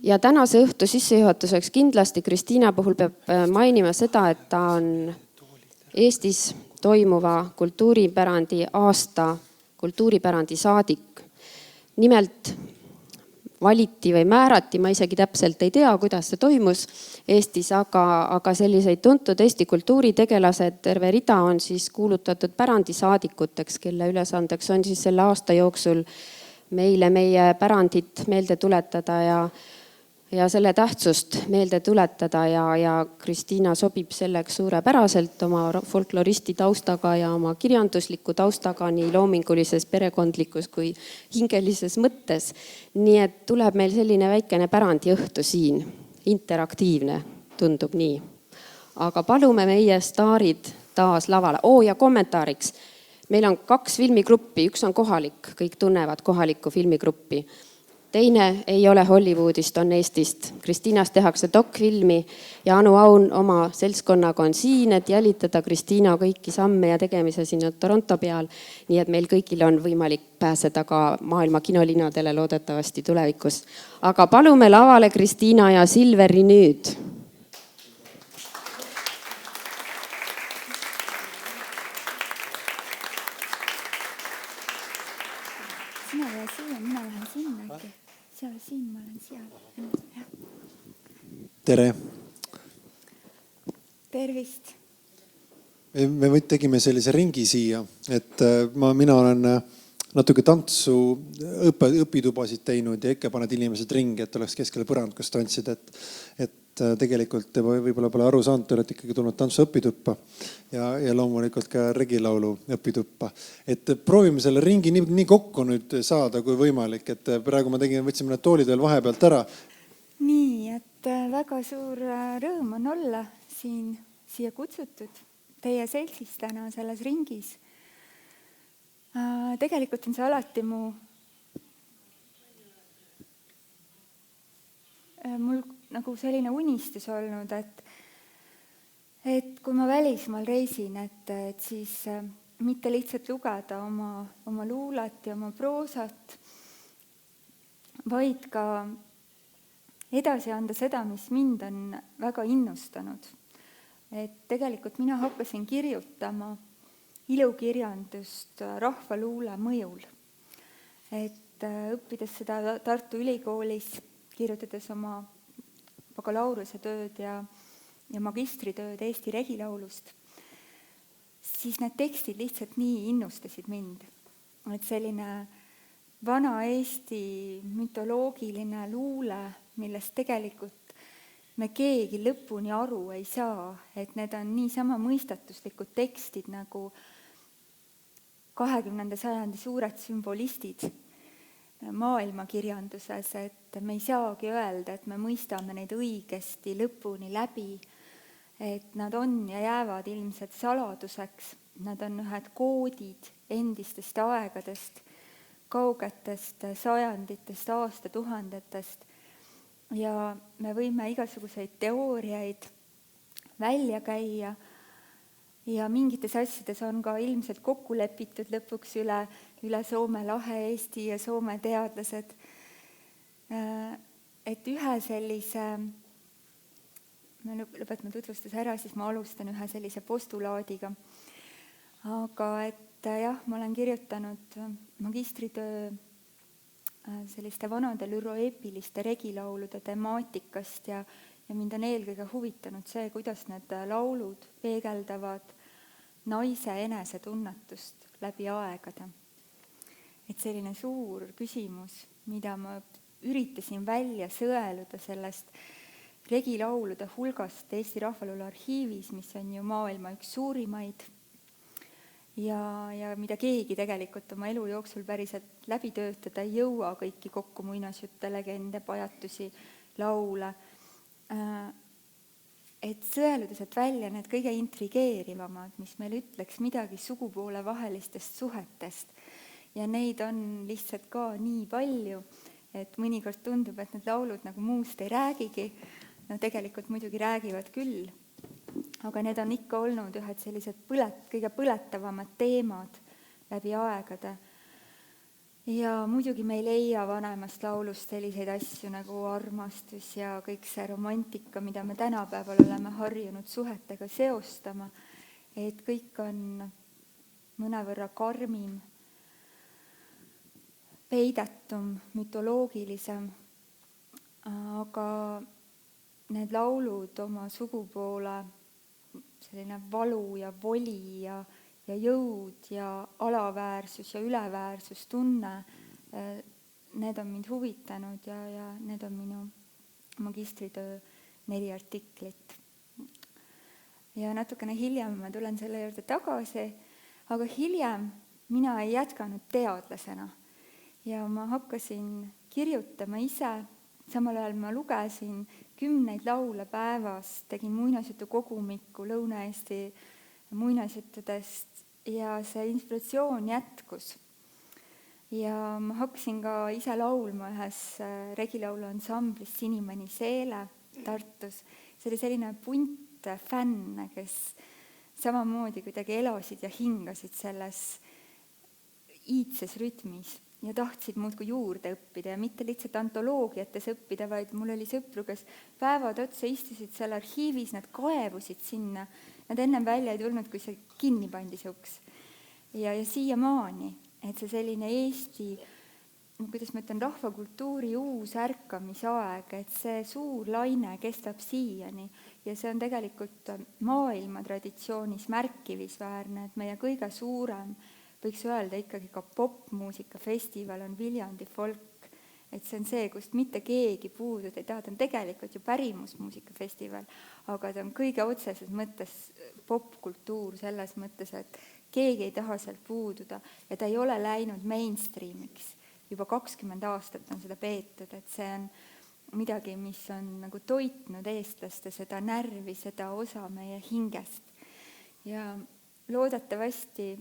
ja tänase õhtu sissejuhatuseks kindlasti Kristiina puhul peab mainima seda, et ta on Eestis toimuva kultuuripärandi aasta kultuuripärandi saadik. Nimelt valiti või määrati, ma isegi täpselt ei tea, kuidas see toimus Eestis, aga selliseid tuntud Eesti kultuuritegelased terve rida on siis kuulutatud pärandisaadikuteks, kelle ülesandeks on siis selle aasta jooksul meile meie pärandit meelde tuletada ja selle tähtsust meelde tuletada ja Kristiina sobib selleks suurepäraselt oma folkloristi taustaga ja oma kirjandusliku taustaga nii loomingulises, perekondlikus kui hingelises mõttes. Nii et tuleb meil selline väikene pärandiõhtu siin, interaktiivne, tundub nii. Aga palume meie staarid taas lavale. Ja kommentaariks. Meil on 2 filmigruppi, üks on kohalik, kõik tunnevad kohalikku filmigruppi. Teine ei ole Hollywoodist, on Eestist. Kristiinas tehakse dokfilmi ja Anu Aun oma seltskonnaga on siin, et jälitada Kristiina kõiki samme ja tegemise siin Toronto peal. Nii et meil kõigil on võimalik pääseda ka maailma kinolinadele loodetavasti tulevikus. Aga palume lavale Kristiina ja Silveri nüüd. Sina lähe siia, mina lähen sinna äkki. Siin ma olen seal. Tere. Tervist. Me tegime sellise ringi siia, et mina olen natuke tantsu õpitubasid teinud ja ikka paned inimesed ringi, et oleks keskele põrand, kus tantsid. Et tegelikult te võib-olla pole aru saanud, te olete ikkagi tulnud tantsu õpituppa ja loomulikult ka regilaulu õpituppa. Et proovime selle ringi nii kokku nüüd saada kui võimalik, et praegu võtsime need toolid veel vahepealt ära. Nii, et väga suur rõõm on olla siia kutsutud teie seltsis täna selles ringis. Tegelikult on see alati mul nagu selline unistus olnud, et kui ma välismaal reisin, et siis mitte lihtsalt lugeda oma luulet ja oma proosat, vaid ka edasi anda seda, mis mind on väga innustanud. Et tegelikult mina hakkasin kirjutama ilukirjandust rahvaluule mõjul. Et õppides seda Tartu Ülikoolis, kirjutades oma bakalaureuse tööd ja magistritööd Eesti regilaulust, siis need tekstid lihtsalt nii innustasid mind. Et selline vana Eesti mütoloogiline luule, millest tegelikult me keegi lõpuni aru ei saa, et need on niisama mõistatuslikud tekstid nagu 20. sajandi suured sümbolistid maailmakirjanduses, et me ei saagi öelda, et me mõistame neid õigesti lõpuni läbi, et nad on ja jäävad ilmselt saladuseks. Nad on ühed koodid endistest aegadest, kaugetest sajanditest, aastatuhandetest ja me võime igasuguseid teooriaid välja käia ja mingites asjades on ka ilmselt kokku lepitud lõpuks üle Soome lahe Eesti ja Soome teadlased. Et ühe sellise, ma lõpetame tutvustuse ära, siis ma alustan ühe sellise postulaadiga. Aga et jah, ma olen kirjutanud magistritöö selliste vanade lüroeepiliste regilaulude temaatikast ja mind on eelkõige huvitanud see, kuidas need laulud peegeldavad naise enesetunnetust läbi aegade. Et selline suur küsimus, mida ma üritasin välja sõeluda sellest regilaulude hulgast Eesti Rahvaluule arhiivis, mis on ju maailma üks suurimaid ja mida keegi tegelikult oma elu jooksul päriselt läbi töötada ei jõua, kõiki kokku muinasjutte, legende, pajatusi, laule. Et sõeluda sealt välja need kõige intrigeerivamad, mis meil ütleks midagi sugupoole vahelistest suhetest. Ja neid on lihtsalt ka nii palju, et mõnikord tundub, et need laulud nagu muust ei räägigi. No tegelikult muidugi räägivad küll, aga need on ikka olnud ühed sellised kõige põletavamad teemad läbi aegade. Ja muidugi me ei leia vanemast laulust selliseid asju nagu armastus ja kõik see romantika, mida me tänapäeval oleme harjunud suhetega seostama, et kõik on mõnevõrra karmim, peidetum, mütoloogilisem, aga need laulud oma sugupoole selline valu ja voli ja jõud ja alaväärsus ja üleväärsustunne, need on mind huvitanud ja need on minu magistritöö 4 artiklit. Ja natukene hiljem ma tulen selle juurde tagasi, aga hiljem mina ei jätkanud teadlasena ja ma hakkasin kirjutama ise, samal ajal ma lugesin 10 laule päevas, tegin muinasjutu kogumikku Lõuna-Eesti muinasjuttudest ja see inspiratsioon jätkus. Ja ma hakkasin ka ise laulma ühes regilaulu ansamblis Sinimani Seele Tartus. See oli selline punt fänne, kes samamoodi kuidagi elasid ja hingasid selles iidses rütmis ja tahtsid muudkui juurde õppida ja mitte lihtsalt antoloogiates õppida, vaid mul oli sõpru, kes päevad otsa istusid seal arhiivis, nad kaevusid sinna. Nad ennem välja ei tulnud, kui see kinni pandi see uks. Ja siiamaani, et see selline Eesti, kuidas ma ütlen, rahvakultuuri uus ärkamisaeg, et see suur laine kestab siiani ja see on tegelikult maailma traditsioonis märkivisväärne, et meie kõige suurem, võiks öelda ikkagi ka popmuusikafestival on Viljandi folk, et see on see, kust mitte keegi puudud ei taha, ta on tegelikult ju pärimusmuusikafestival, aga ta on kõige otseses mõttes popkultuur selles mõttes, et keegi ei taha sealt puududa ja ta ei ole läinud mainstreamiks. Juba 20 aastat on seda peetud, et see on midagi, mis on nagu toitnud eestlaste seda närvi, seda osa meie hingest. Ja loodetavasti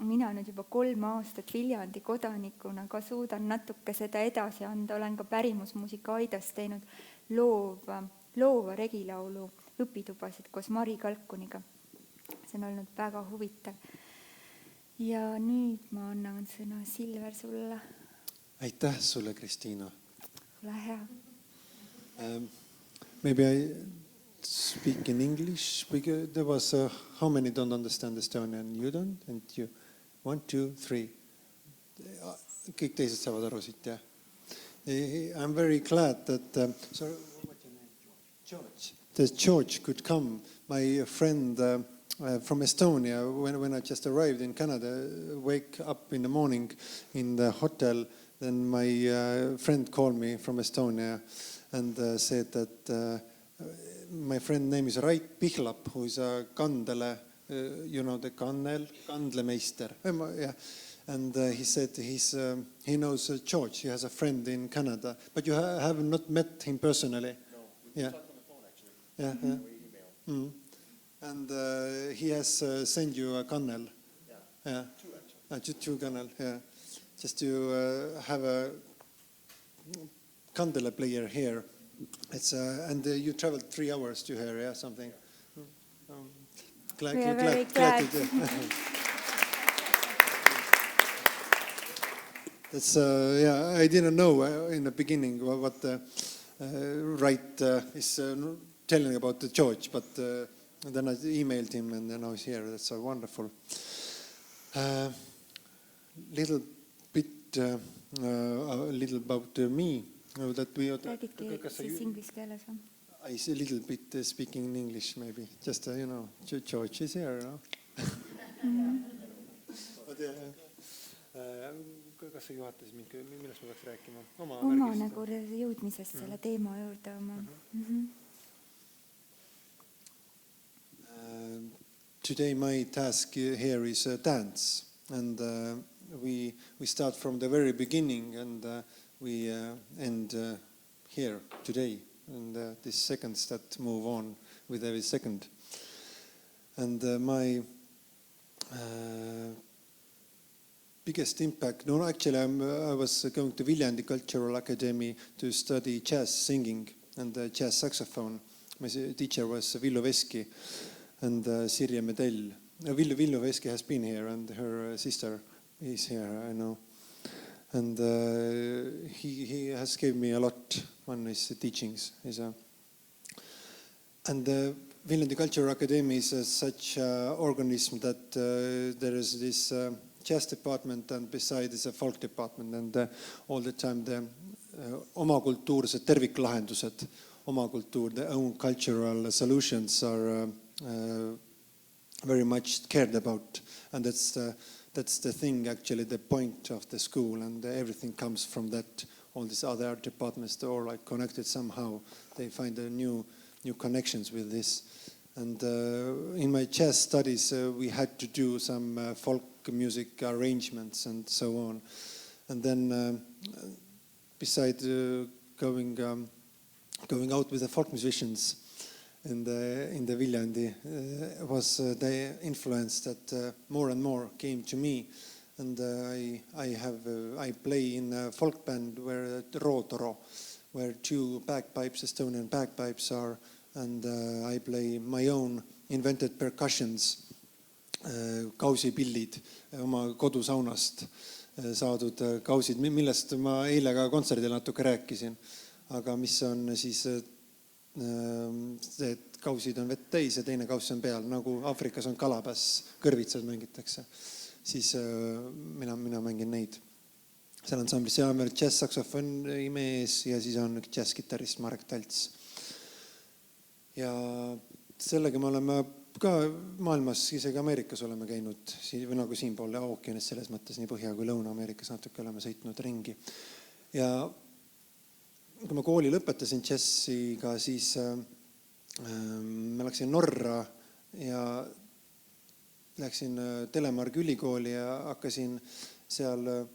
mina nüüd juba 3 aastat Viljandi kodanikuna ka suudan natuke seda edasi anda. Olen ka pärimusmuusika Aidas teinud loova regilaulu õpitubasid koos Mari Kalkuniga. See on olnud väga huvitav. Ja nüüd ma annan sõna Silver sulle. Aitäh sulle, Kristiina. Ole hea. Maybe I speak in English because there was how many don't understand Estonian? You don't? And you 1, 2, 3. Kõik teised saavad aru siit, jah. I'm very glad that sorry, what's your name? George. That George could come. My friend from Estonia, when I just arrived in Canada, wake up in the morning in the hotel, then my friend called me from Estonia and said that my friend name is Rait Pihlap, who is a kandele, you know, the kandlemeister. Yeah. And he said he knows George. He has a friend in Canada. But you have not met him personally? No, we talked on the phone, actually. Yeah, yeah. We emailed. And he has sent you a kannel? Yeah. 2, actually. 2 kannel, yeah. Just to have a kandele player here. It's and you traveled 3 hours to here, yeah, something. We are very glad. That's yeah. I didn't know in the beginning what Wright is telling about the George, but then I emailed him, and then I was here. That's so wonderful. Little bit, a little about me. That we. Räägidki siis inglise keeles või? I see a little bit speaking in English, maybe. Just, you know, George is here, no? Kas sa juhatasid mind, millest ma peaks rääkima? Oma nagu jõudmisest selle teema juurde oma. Today my task here is dance. And we start from the very beginning and we end here today. And these seconds that move on with every second. And my biggest impact, no, actually I was going to Viljandi Cultural Academy to study jazz singing and jazz saxophone. My teacher was Villu Veski and Sirje Medell. Villu Veski has been here and her sister is here, I know. And he has given me a lot on his teachings. And the Viljandi Cultural Academy is such an organism that there is this jazz department and beside is a folk department, and all the time the omakultuursed terviklahendused, omakultuur, the own cultural solutions are very much cared about, and that's the thing, actually, the point of the school, and everything comes from that. All these other art departments, they're all like connected somehow. They find new connections with this. And in my jazz studies, we had to do some folk music arrangements and so on. And then beside going out with the folk musicians in the Viljandi was the influence that more and more came to me. And I play in a folk band where Rootoro, where 2 bagpipes, Estonian bagpipes are, and I play my own invented percussions, kausipillid, oma kodusaunast saadud kausid, millest ma eile ka kontserdil natuke rääkisin. Aga mis on siis see, et kausid on vett täis ja teine kauss on peal, nagu Aafrikas on kalapäss, kõrvitsad mängitakse. Siis mina mängin neid. Seal ansamblis on veel džäss-saksofoni mees ja siis on džäss-kitarrist Marek Talts. Ja sellega me oleme ka maailmas, isegi Ameerikas oleme käinud, või nagu siinpool ookeanis selles mõttes, nii Põhja- kui Lõuna-Ameerikas natuke oleme sõitnud ringi. Ja kui ma kooli lõpetasin džässiga, siis ma läksin Norra ja läksin Telemargi ülikooli ja hakkasin seal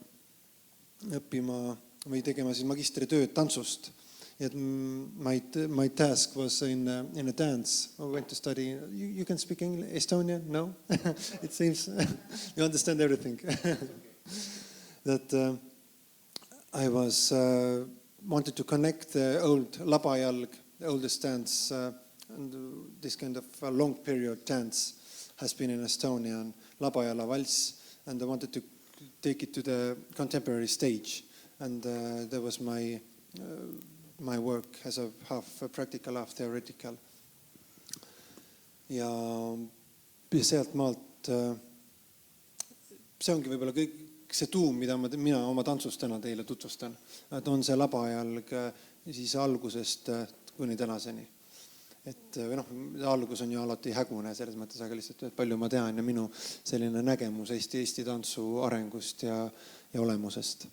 õppima või tegema siis magistritööd tantsust. My task was in a dance. I went to study. You can speak English, Estonian? No? It seems you understand everything. That I wanted to connect the old labajalg, the oldest dance, and this kind of a long period dance has been in Estonia, and Labajala Vals, and I wanted to take it to the contemporary stage. And that was my work as a half practical, half theoretical. Ja sealt maalt, see ongi võib-olla kõik see tuum, mida mina oma tantsust täna teile tutvustan. Et on see labajalg siis algusest kuni tänaseni. Et algus on ju alati hägune selles mõttes, aga lihtsalt palju ma tean ja minu selline nägemus Eesti tantsu arengust ja olemusest.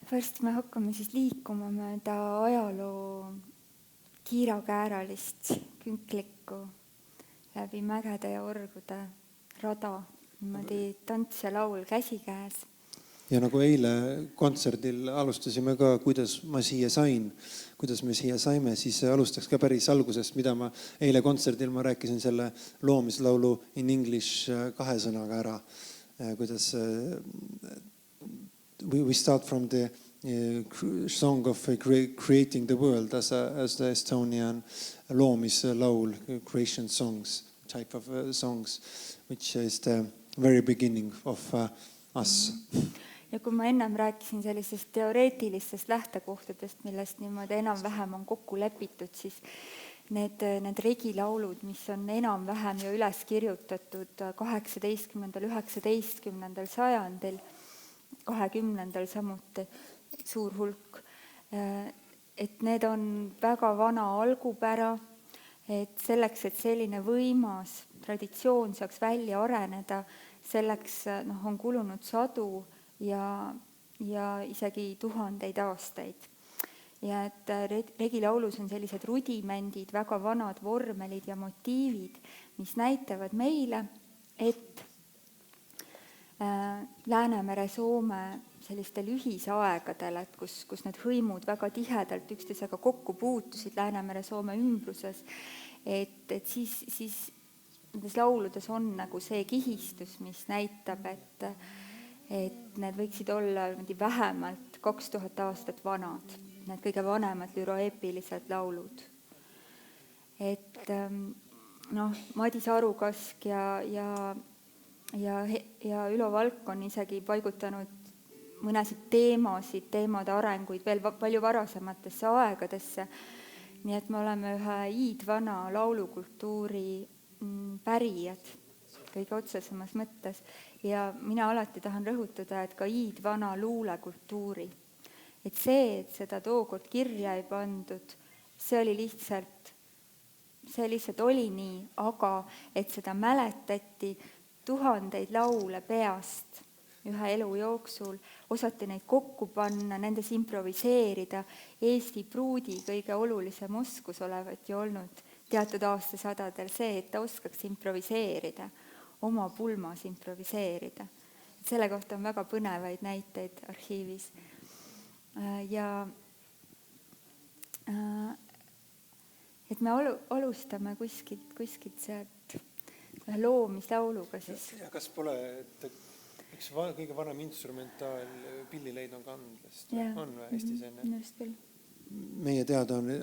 Varsti me hakkame siis liikuma mööda ajaloo kiirakääralist künklikku läbi mägede ja orgude rada, niimoodi tants ja laul käsikäes. Ja nagu eile kontserdil alustasime ka, kuidas ma siia sain, kuidas me siia saime, siis alustaks ka päris algusest, mida ma eile kontserdil ma rääkisin selle loomislaulu in English 2 sõnaga ära. Kuidas we start from the song of creating the world as the Estonian loomislaul, creation songs, type of songs, which is the very beginning of us. Ja kui ma ennem rääkisin sellisest teoreetilistest lähtekohtadest, millest niimoodi enam-vähem on kokku lepitud, siis need regilaulud, mis on enam-vähem ju üles kirjutatud 18. 19. sajandil, 20. samuti suur hulk, et need on väga vana algupära, et selleks, et selline võimas traditsioon saaks välja areneda, selleks on kulunud sadu ja isegi 1000 aastaid. Ja et regilaulus on sellised rudimendid, väga vanad vormelid ja motiivid, mis näitavad meile, et Läänemere Soome sellistel ühisaegadel, et kus need hõimud väga tihedalt üksteisega kokku puutusid Läänemere Soome ümbruses, et siis nendes lauludes on nagu see kihistus, mis näitab, et need võiksid olla vähemalt 2000 aastat vanad, need kõige vanemad lüroeepilised laulud. Et Madis Arukask ja Ülo Valk on isegi paigutanud mõnesid teemade arenguid veel palju varasematesse aegadesse. Nii et me oleme ühe iidvana laulukultuuri pärijad kõige otsesemas mõttes. Ja mina alati tahan rõhutada, et ka iidvana luulekultuuri. Et see, et seda tookord kirja ei pandud, see lihtsalt oli nii, aga et seda mäletati tuhandeid laule peast ühe elu jooksul, osati neid kokku panna, nendes improviseerida. Eesti pruudi kõige olulisem oskus olevat ju olnud teatud aastasadadel see, et ta oskaks improviseerida, oma pulmas improviseerida. Selle kohta on väga põnevaid näiteid arhiivis. Ja et me alustame kuskilt sealt loomislauluga siis. Ja kas pole, et üks kõige vanem instrumentaal pillileid on kandlast? On või Eestis enne? Just küll. Meie teada on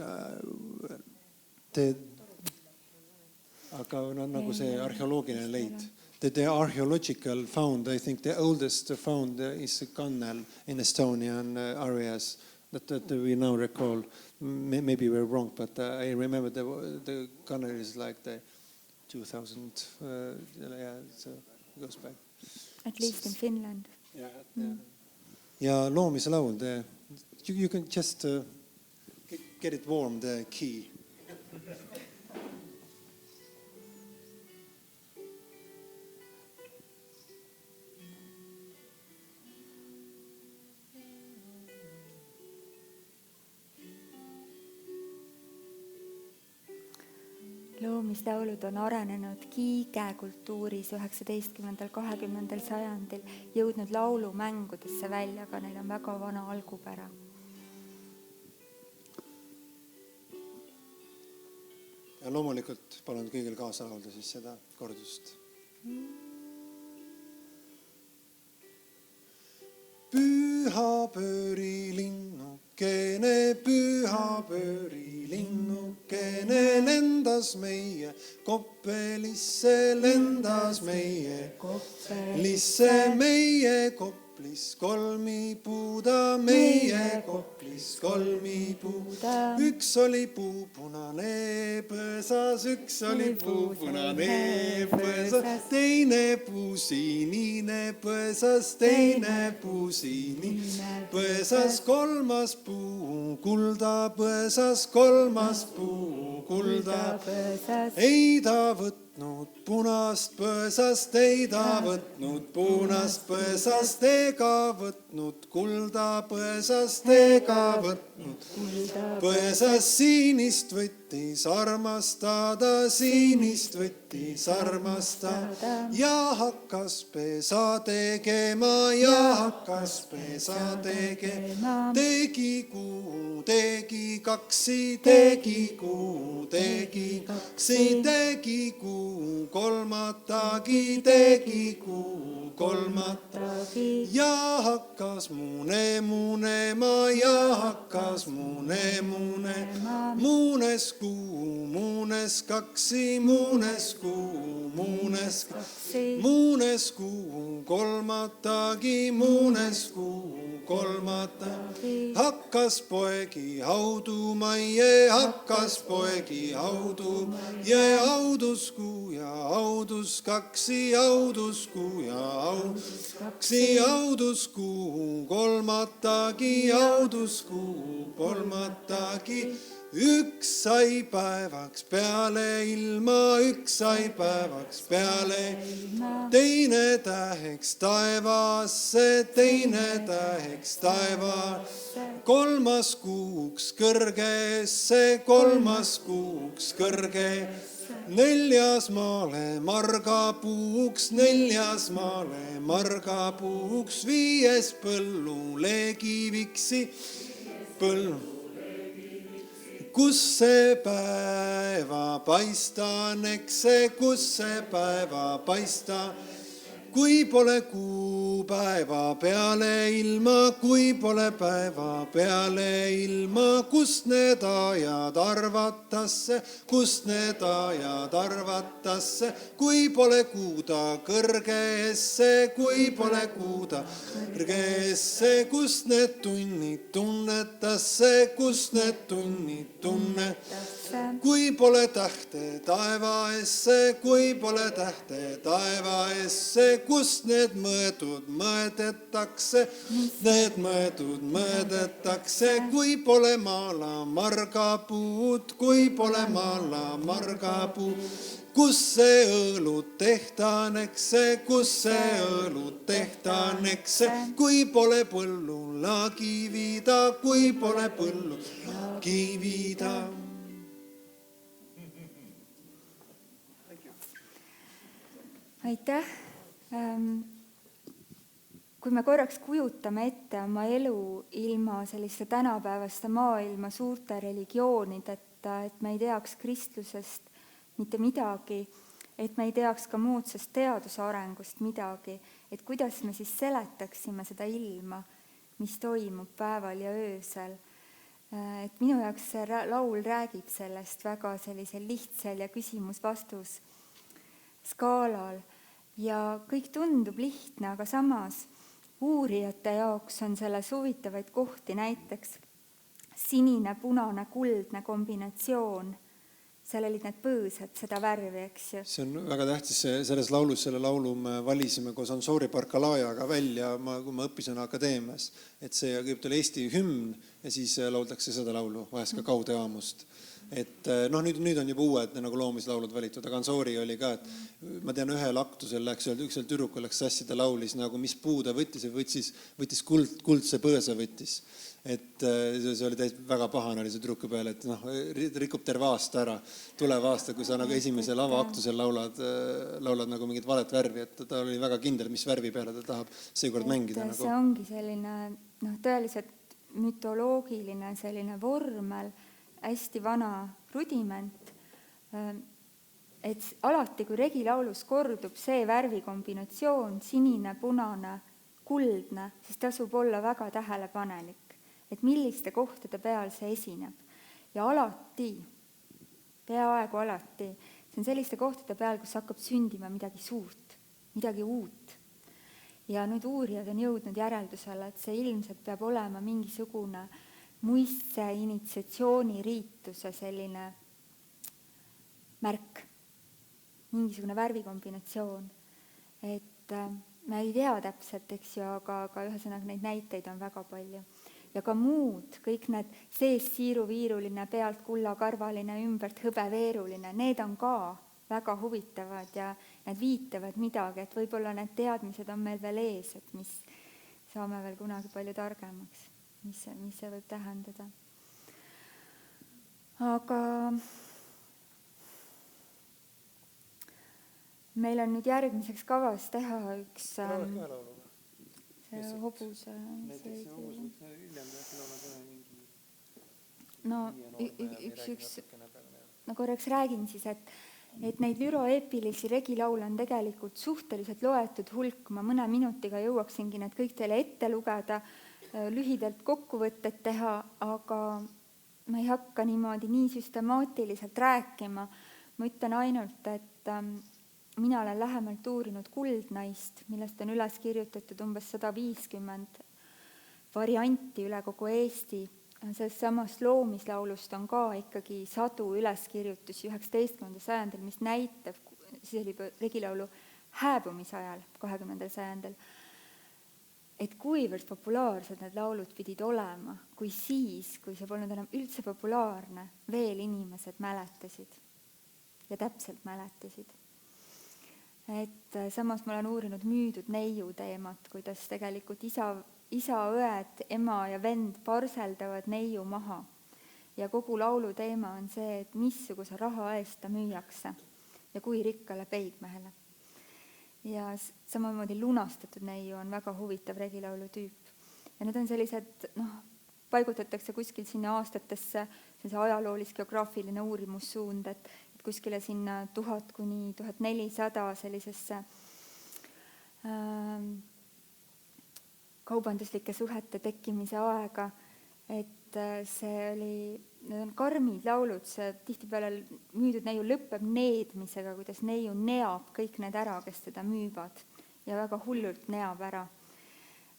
aga nagu see arheoloogiline leid. The archaeological found, I think the oldest found is a kannel in Estonian areas that we now recall. Maybe we're wrong, but I remember the kannel is like the 2000, so it goes back. At least in Finland. Ja loomise laul, you can just get it warm, the key. Loomislaulud on arenenud kiigekultuuris 19. 20. sajandil, jõudnud laulumängudesse välja, aga neil on väga vana algupära. Ja loomulikult palun kõigil kaasa laulda siis seda kordust. Pühapööri linnukene, pühapööri linnukene, lendas meie Koppelisse, lendas meie Koppelisse, meie Koplis kolmipuuda, meie Koplis kolmipuuda. Üks oli puupunane põõsas, üks oli puupunane põõsas, teine puusinine põõsas, teine puusinine põõsas, kolmas puu kulda põõsas, kolmas puu kulda põõsas. Ei ta võtnud punast põõsast, ei ta võtnud punast põõsast, ega võtnud kulda põõsast, ega võtnud põõsas. Siinist võttis armastada, siinist võttis armastada ja hakkas pesa tegema, ja hakkas pesa tegema. Tegi kuu, tegi kaksi, tegi kuu, tegi kaksi, tegi kuu kolmatagi, tegi kuu kolmatagi ja hakkas munema, ja hakkas munema. Muunes kuu, muunes kaksi, muunes kuu, muunes kaksi, muunes kuu kolmatagi, muunes kuu kolmatagi. Hakkas poegi haudumaie, hakkas poegi haudumaie, hauduskuu ja hauduskaksi, hauduskuu ja hauduskaksi, hauduskuu kolmatagi, hauduskuu kolmatagi. Üks sai päevaks peale ilma, üks sai päevaks peale ilma. Teine täheks taevasse, teine täheks taevasse. Kolmas kuuks kõrgesse, kolmas kuuks kõrgesse. Neljas maale margapuuks, neljas maale margapuuks. Viies põllu leegiviksi, põllu. Kus see päeva paistan, eks see, kus see päeva paista, kui pole kuu päeva peale ilma, kui pole päeva peale ilma, kust need ajad arvatasse, kust need ajad arvatasse, kui pole kuuda kõrgeesse, kui pole kuuda kõrgeesse, kust need tunnid tunnetasse, kust need tunnid tunnetasse, kui pole tähte taevaesse, kui pole tähte taevaesse, kust need mõõdud mõõdetakse, need mõõdud mõõdetakse, kui pole maala margapuud, kui pole maala margapuud, kus see õlut tehtanekse, kus see õlut tehtanekse, kui pole põllu lagivida, kui pole põllu lagivida. Aitäh! Kui me korraks kujutame ette oma elu ilma selliste tänapäevaste maailma suurte religioonideta, et me ei teaks kristlusest mitte midagi, et me ei teaks ka moodsast teaduse arengust midagi, et kuidas me siis seletaksime seda ilma, mis toimub päeval ja öösel. Et minu jaoks see laul räägib sellest väga sellisel lihtsal ja küsimus-vastus skaalal. Ja kõik tundub lihtne, aga samas uurijate jaoks on selles huvitavaid kohti, näiteks sinine, punane, kuldne kombinatsioon. Seal olid need põõsad, seda värvi, eks ju. See on väga tähtis selles laulus, selle laulu me valisime koos Ansori Barkalajaga välja, kui ma õppisin akadeemias, et see kõigepealt oli Eesti hümn ja siis lauldakse seda laulu, vahest ka Kaude aamust. Et nüüd on juba uued nagu loomislaulud valitud, aga Ansori oli ka, et ma tean ühel aktusel läks, üksel tüdrukul läks sassi, ta laulis nagu mis puu ta võttis, võttis kuldse põõsa võttis. Et see oli täis väga pahane oli see tüdruku peale, et rikub terve aasta ära, tulev aasta, kui sa nagu esimesel avaaktusel laulad nagu mingit valet värvi, et ta oli väga kindel, mis värvi peale ta tahab seekord mängida. See ongi selline tõeliselt mütoloogiline selline vormel, hästi vana rudiment, et alati, kui regilaulus kordub see värvikombinatsioon, sinine, punane, kuldne, siis tasub olla väga tähelepanelik, et milliste kohtade peal see esineb. Ja alati, peaaegu alati, see on selliste kohtade peal, kus hakkab sündima midagi suurt, midagi uut. Ja nüüd uurijad on jõudnud järeldusele, et see ilmselt peab olema mingisugune muistse initsiatsiooni riituse selline märk, mingisugune värvikombinatsioon. Et me ei tea täpselt, eks ju, aga ühesõnaga neid näiteid on väga palju. Ja ka muud, kõik need sees siiruviiruline, pealt kullakarvaline, ümbert hõbeveeruline, need on ka väga huvitavad ja need viitavad midagi, et võib-olla need teadmised on meil veel ees, et mis saame veel kunagi palju targemaks. Mis see võib tähendada. Aga meil on nüüd järgmiseks kavas teha üks see hobuse. Korraks räägin siis, et neid lüroeepilisi regilaule on tegelikult suhteliselt loetud hulk. Ma mõne minutiga jõuaksingi need kõik teile ette lugeda, lühidalt kokkuvõtted teha, aga ma ei hakka niimoodi nii süstemaatiliselt rääkima. Ma ütlen ainult, et mina olen lähemalt uurinud Kuldnaist, millest on üles kirjutatud umbes 150 varianti üle kogu Eesti. Sellest samast loomislaulust on ka ikkagi sadu üleskirjutusi 19. sajandil, mis näitab, siis oli regilaulu hääbumise ajal 20. sajandil, et kuivõrd populaarsed need laulud pidid olema, kui siis, kui see polnud enam üldse populaarne, veel inimesed mäletasid ja täpselt mäletasid. Et samas ma olen uurinud müüdud neiu teemat, kuidas tegelikult isa, õed, ema ja vend parseldavad neiu maha. Ja kogu laulu teema on see, et missuguse raha eest ta müüakse ja kui rikkale peigmehele. Ja samamoodi lunastatud neiu on väga huvitav regilaulu tüüp. Ja need on sellised, paigutatakse kuskil sinna aastatesse, see ajaloolis-geograafiline uurimussuund, et kuskile sinna 1000 kuni 1400 sellisesse kaubanduslike suhete tekkimise aega, et see oli, need on karmid laulud, see tihtipeale müüdud neiu lõpeb needmisega, kuidas neiu neab kõik need ära, kes teda müüvad ja väga hullult neab ära.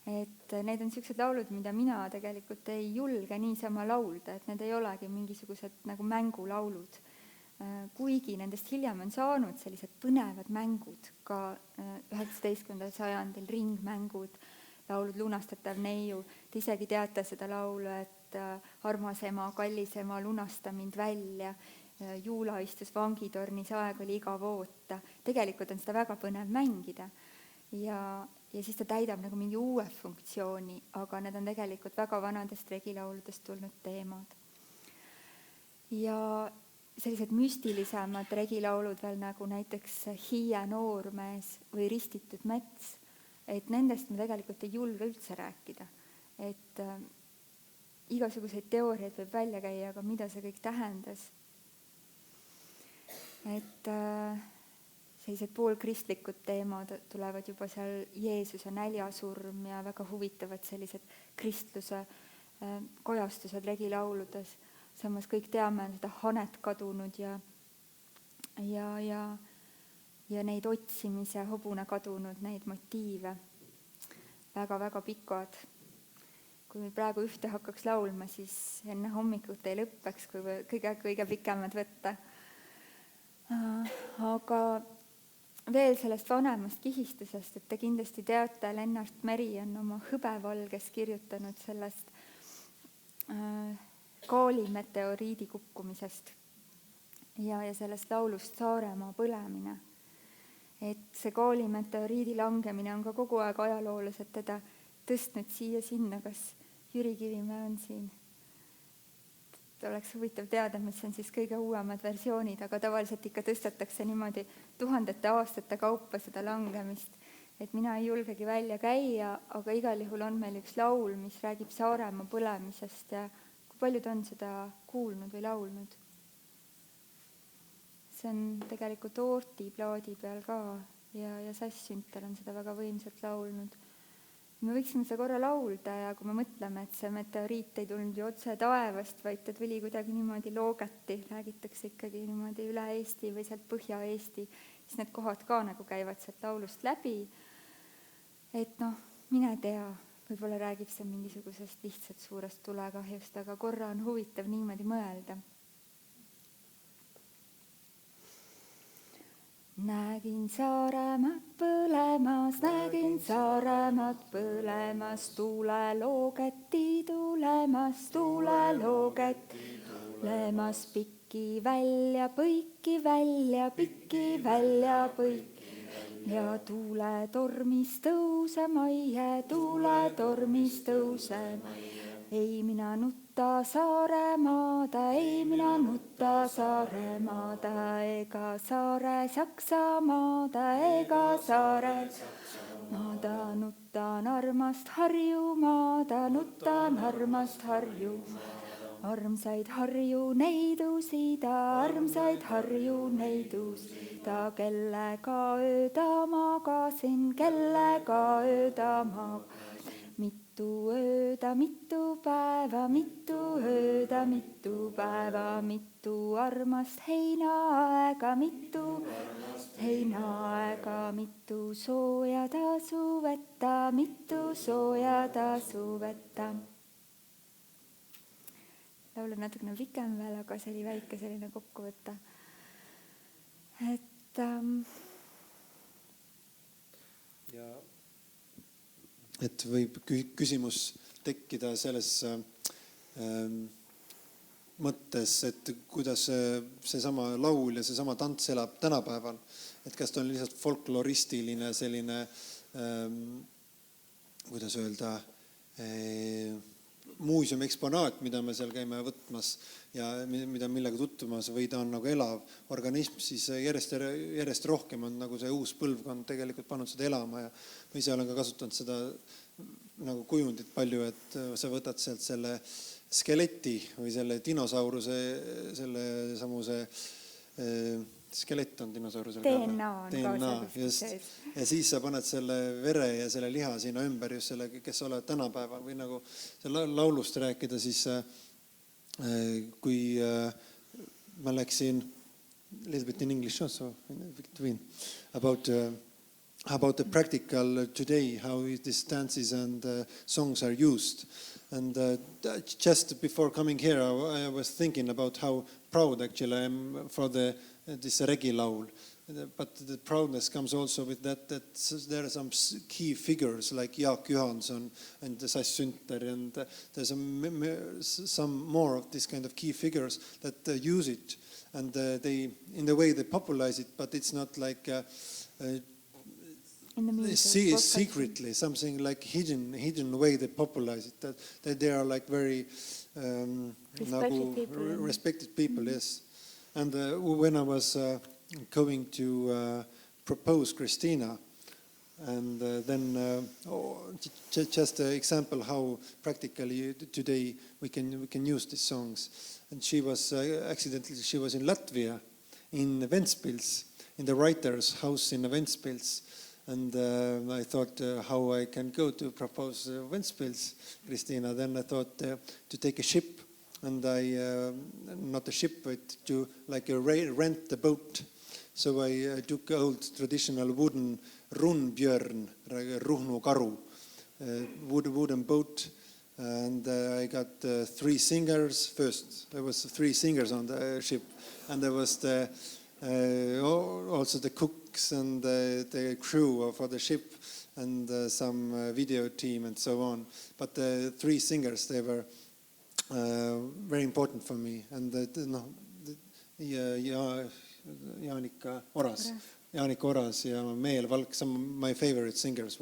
Et need on sellised laulud, mida mina tegelikult ei julge niisama laulda, et need ei olegi mingisugused nagu mängulaulud. Kuigi nendest hiljem on saanud sellised põnevad mängud, ka 19. sajandil ringmängud, laulud Lunastatav neiu. Te isegi teate seda laulu, et armas ema, kallis ema, lunasta mind välja. Juula istus vangitornis, aeg oli igav oota. Tegelikult on seda väga põnev mängida. Ja siis ta täidab nagu mingi uue funktsiooni, aga need on tegelikult väga vanadest regilauludest tulnud teemad. Ja sellised müstilisemad regilaulud veel nagu näiteks Hiie noormees või Ristitud mets, et nendest me tegelikult ei julge üldse rääkida. Et igasuguseid teooriaid võib välja käia, aga mida see kõik tähendas. Et sellised poolkristlikud teemad tulevad juba seal Jeesuse näljasurm ja väga huvitavad sellised kristluse kojastused regilauludes. Samas kõik teame seda hanet kadunud ja neid otsimise hobune kadunud, neid motiive. Väga-väga pikad. Kui praegu ühte hakkaks laulma, siis enne hommikut ei lõppeks, kui kõige pikemad võtta. Aga veel sellest vanemast kihistusest, et te kindlasti teate, Lennart Meri on oma Hõbevalges kirjutanud sellest gaalimeteoriidi kukkumisest ja sellest laulust Saaremaa põlemine. Et see gaalimeteoriidi langemine on ka kogu aeg ajaloolased teda tõstnud siia sinna, kas Jüri Kivimäe on siin. Oleks huvitav teada, mis on siis kõige uuemad versioonid, aga tavaliselt ikka tõstetakse niimoodi tuhandete aastate kaupa seda langemist. Et mina ei julgegi välja käia, aga igal juhul on meil üks laul, mis räägib Saaremaa põlemisest ja kui paljud on seda kuulnud või laulnud? See on tegelikult Oorti plaadi peal ka ja Sass Sünter on seda väga võimsalt laulnud. Me võiksime seda korra laulda ja kui me mõtleme, et see meteoriit ei tulnud ju otse taevast, vaid ta tuli kuidagi niimoodi loogati, räägitakse ikkagi niimoodi üle Eesti või sealt Põhja-Eesti, siis need kohad ka nagu käivad sealt laulust läbi. Et mine tea. Võib-olla räägib see mingisugusest lihtsalt suurest tulekahjust, aga korra on huvitav niimoodi mõelda. Nägin Saaremaad põlemas, nägin Saaremaad põlemas, tuleloogeti tulemas, tuleloogeti tulemas, pikki välja, põiki välja, pikki välja, põiki. Ja tuuletormis tõusema, tuuletormis tõusema. Ei mina nutta Saaremaada, ei mina nutta Saaremaada, ega Saare Saksamaada, ega Saare Saksamaada. Nutan armast Harjumaada, nutan armast Harjumaada. Armsaid Harju neidusida, armsaid Harju neidusida, kellega ööda magasin, kellega ööda magasin. Mitu ööda, mitu päeva, mitu ööda, mitu päeva, mitu armast heinaaega, mitu armast heinaaega, mitu sooja tasuvetta, mitu sooja tasuvetta. Laul on natukene pikem veel, aga see oli väike selline kokkuvõte. Et võib küsimus tekkida selles mõttes, et kuidas seesama laul ja seesama tants elab tänapäeval. Et kas ta on lihtsalt folkloristiline selline, kuidas öelda, muuseumi eksponaat, mida me seal käime võtmas ja millega tutvumas, või ta on nagu elav organism, siis järjest rohkem on nagu see uus põlvkond tegelikult pannud seda elama ja ma ise olen ka kasutanud seda nagu kujundit palju, et sa võtad sealt selle skeleti või selle dinosauruse, selle samuse skelett on dinosaurusel. DNA on DNA, kaasa just. sees. Ja siis sa paned selle vere ja selle liha sinna ümber, just selle, kes oled tänapäeval või nagu selle laulust rääkida, siis kui ma läksin a little bit in English also in between about the practical today, how these dances and songs are used. And just before coming here, I was thinking about how proud actually I am for this regilaul. But the proudness comes also with that there are some key figures like Jaak Johansson and Sass Sünter, and there's some more of this kind of key figures that use it. And they, in the way they popularize it, but it's not like In the music, secretly, something like hidden way they popularize it. That they are like very respected people, yes. And when I was going to propose Christina, and then just an example how practically today we can use these songs. And she was accidentally, she was in Latvia, in Ventspils, in the writer's house in Ventspils. And I thought how I can go to propose Ventspils, Christina. Then I thought to take a ship, and I, not a ship, but to like rent the boat. So I took old traditional wooden runbjörn, Ruhnu karu, wooden boat. And I got 3 singers first. There was 3 singers on the ship, and there was also the cooks and the crew for the ship, and some video team and so on. But the 3 singers, they were very important for me. And Jaanika Oras ja Meel Valk, some of my favorite singers,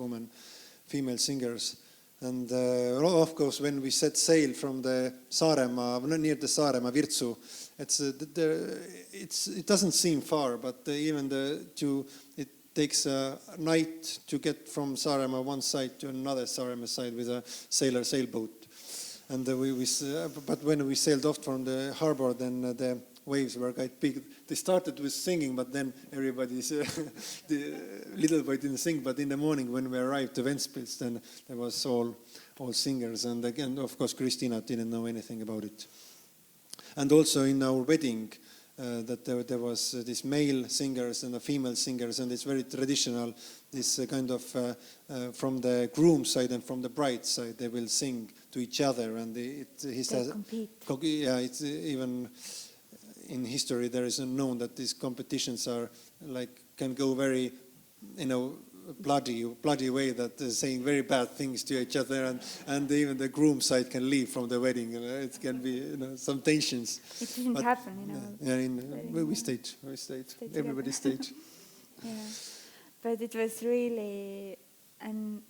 female singers. And of course, when we set sail from the Saaremaa, near the Saaremaa Virtsu, it doesn't seem far, but it takes a night to get from Saaremaa one side to another Saaremaa side with a sailboat. And but when we sailed off from the harbor, then the waves were quite big. They started with singing, but then everybody's the little boy didn't sing. But in the morning when we arrived to Ventspils, then there was all singers. And again, of course, Christina didn't know anything about it. And also in our wedding, that there was these male singers and the female singers, and it's very traditional. This kind of from the groom side and from the bride side, they will sing to each other, and they compete. Yeah, it's even. In history, there is known that these competitions are can go very, bloody way, that they're saying very bad things to each other, and even the groom side can leave from the wedding. It can be some tensions. It didn't happen, Yeah, we stayed. Everybody stayed. Yeah, but it was really an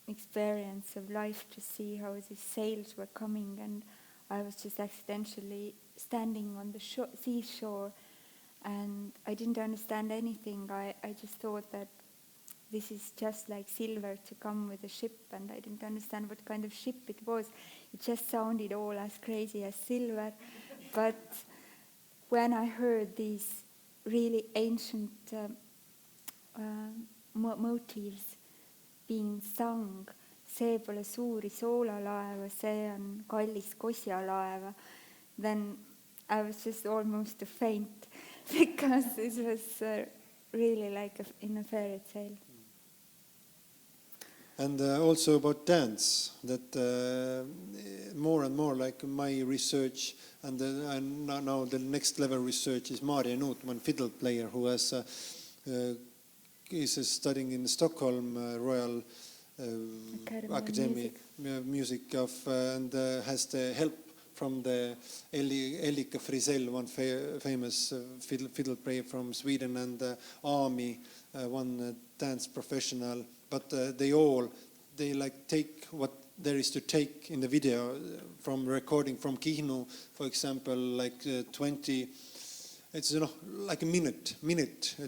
experience of life to see how these sails were coming, and I was just accidentally standing on the seashore, and I didn't understand anything. I just thought that this is just like silver to come with a ship, and I didn't understand what kind of ship it was. It just sounded all as crazy as silver. But when I heard these really ancient motives being sung, see pole suuri soolalaeva, see on kallis kosjalaeva, then I was just almost a faint, because it was really like in a fairy tale. And also about dance, that more and more, like my research, and now the next level research is Maria Nuut, one fiddle player who is studying in Stockholm Royal Academy Music of, and has the help from the Elika Frisell, one famous fiddle player from Sweden, and Ami, one dance professional. But they like take what there is to take in the video, from recording from Kihnu, for example, like 20. It's like a minute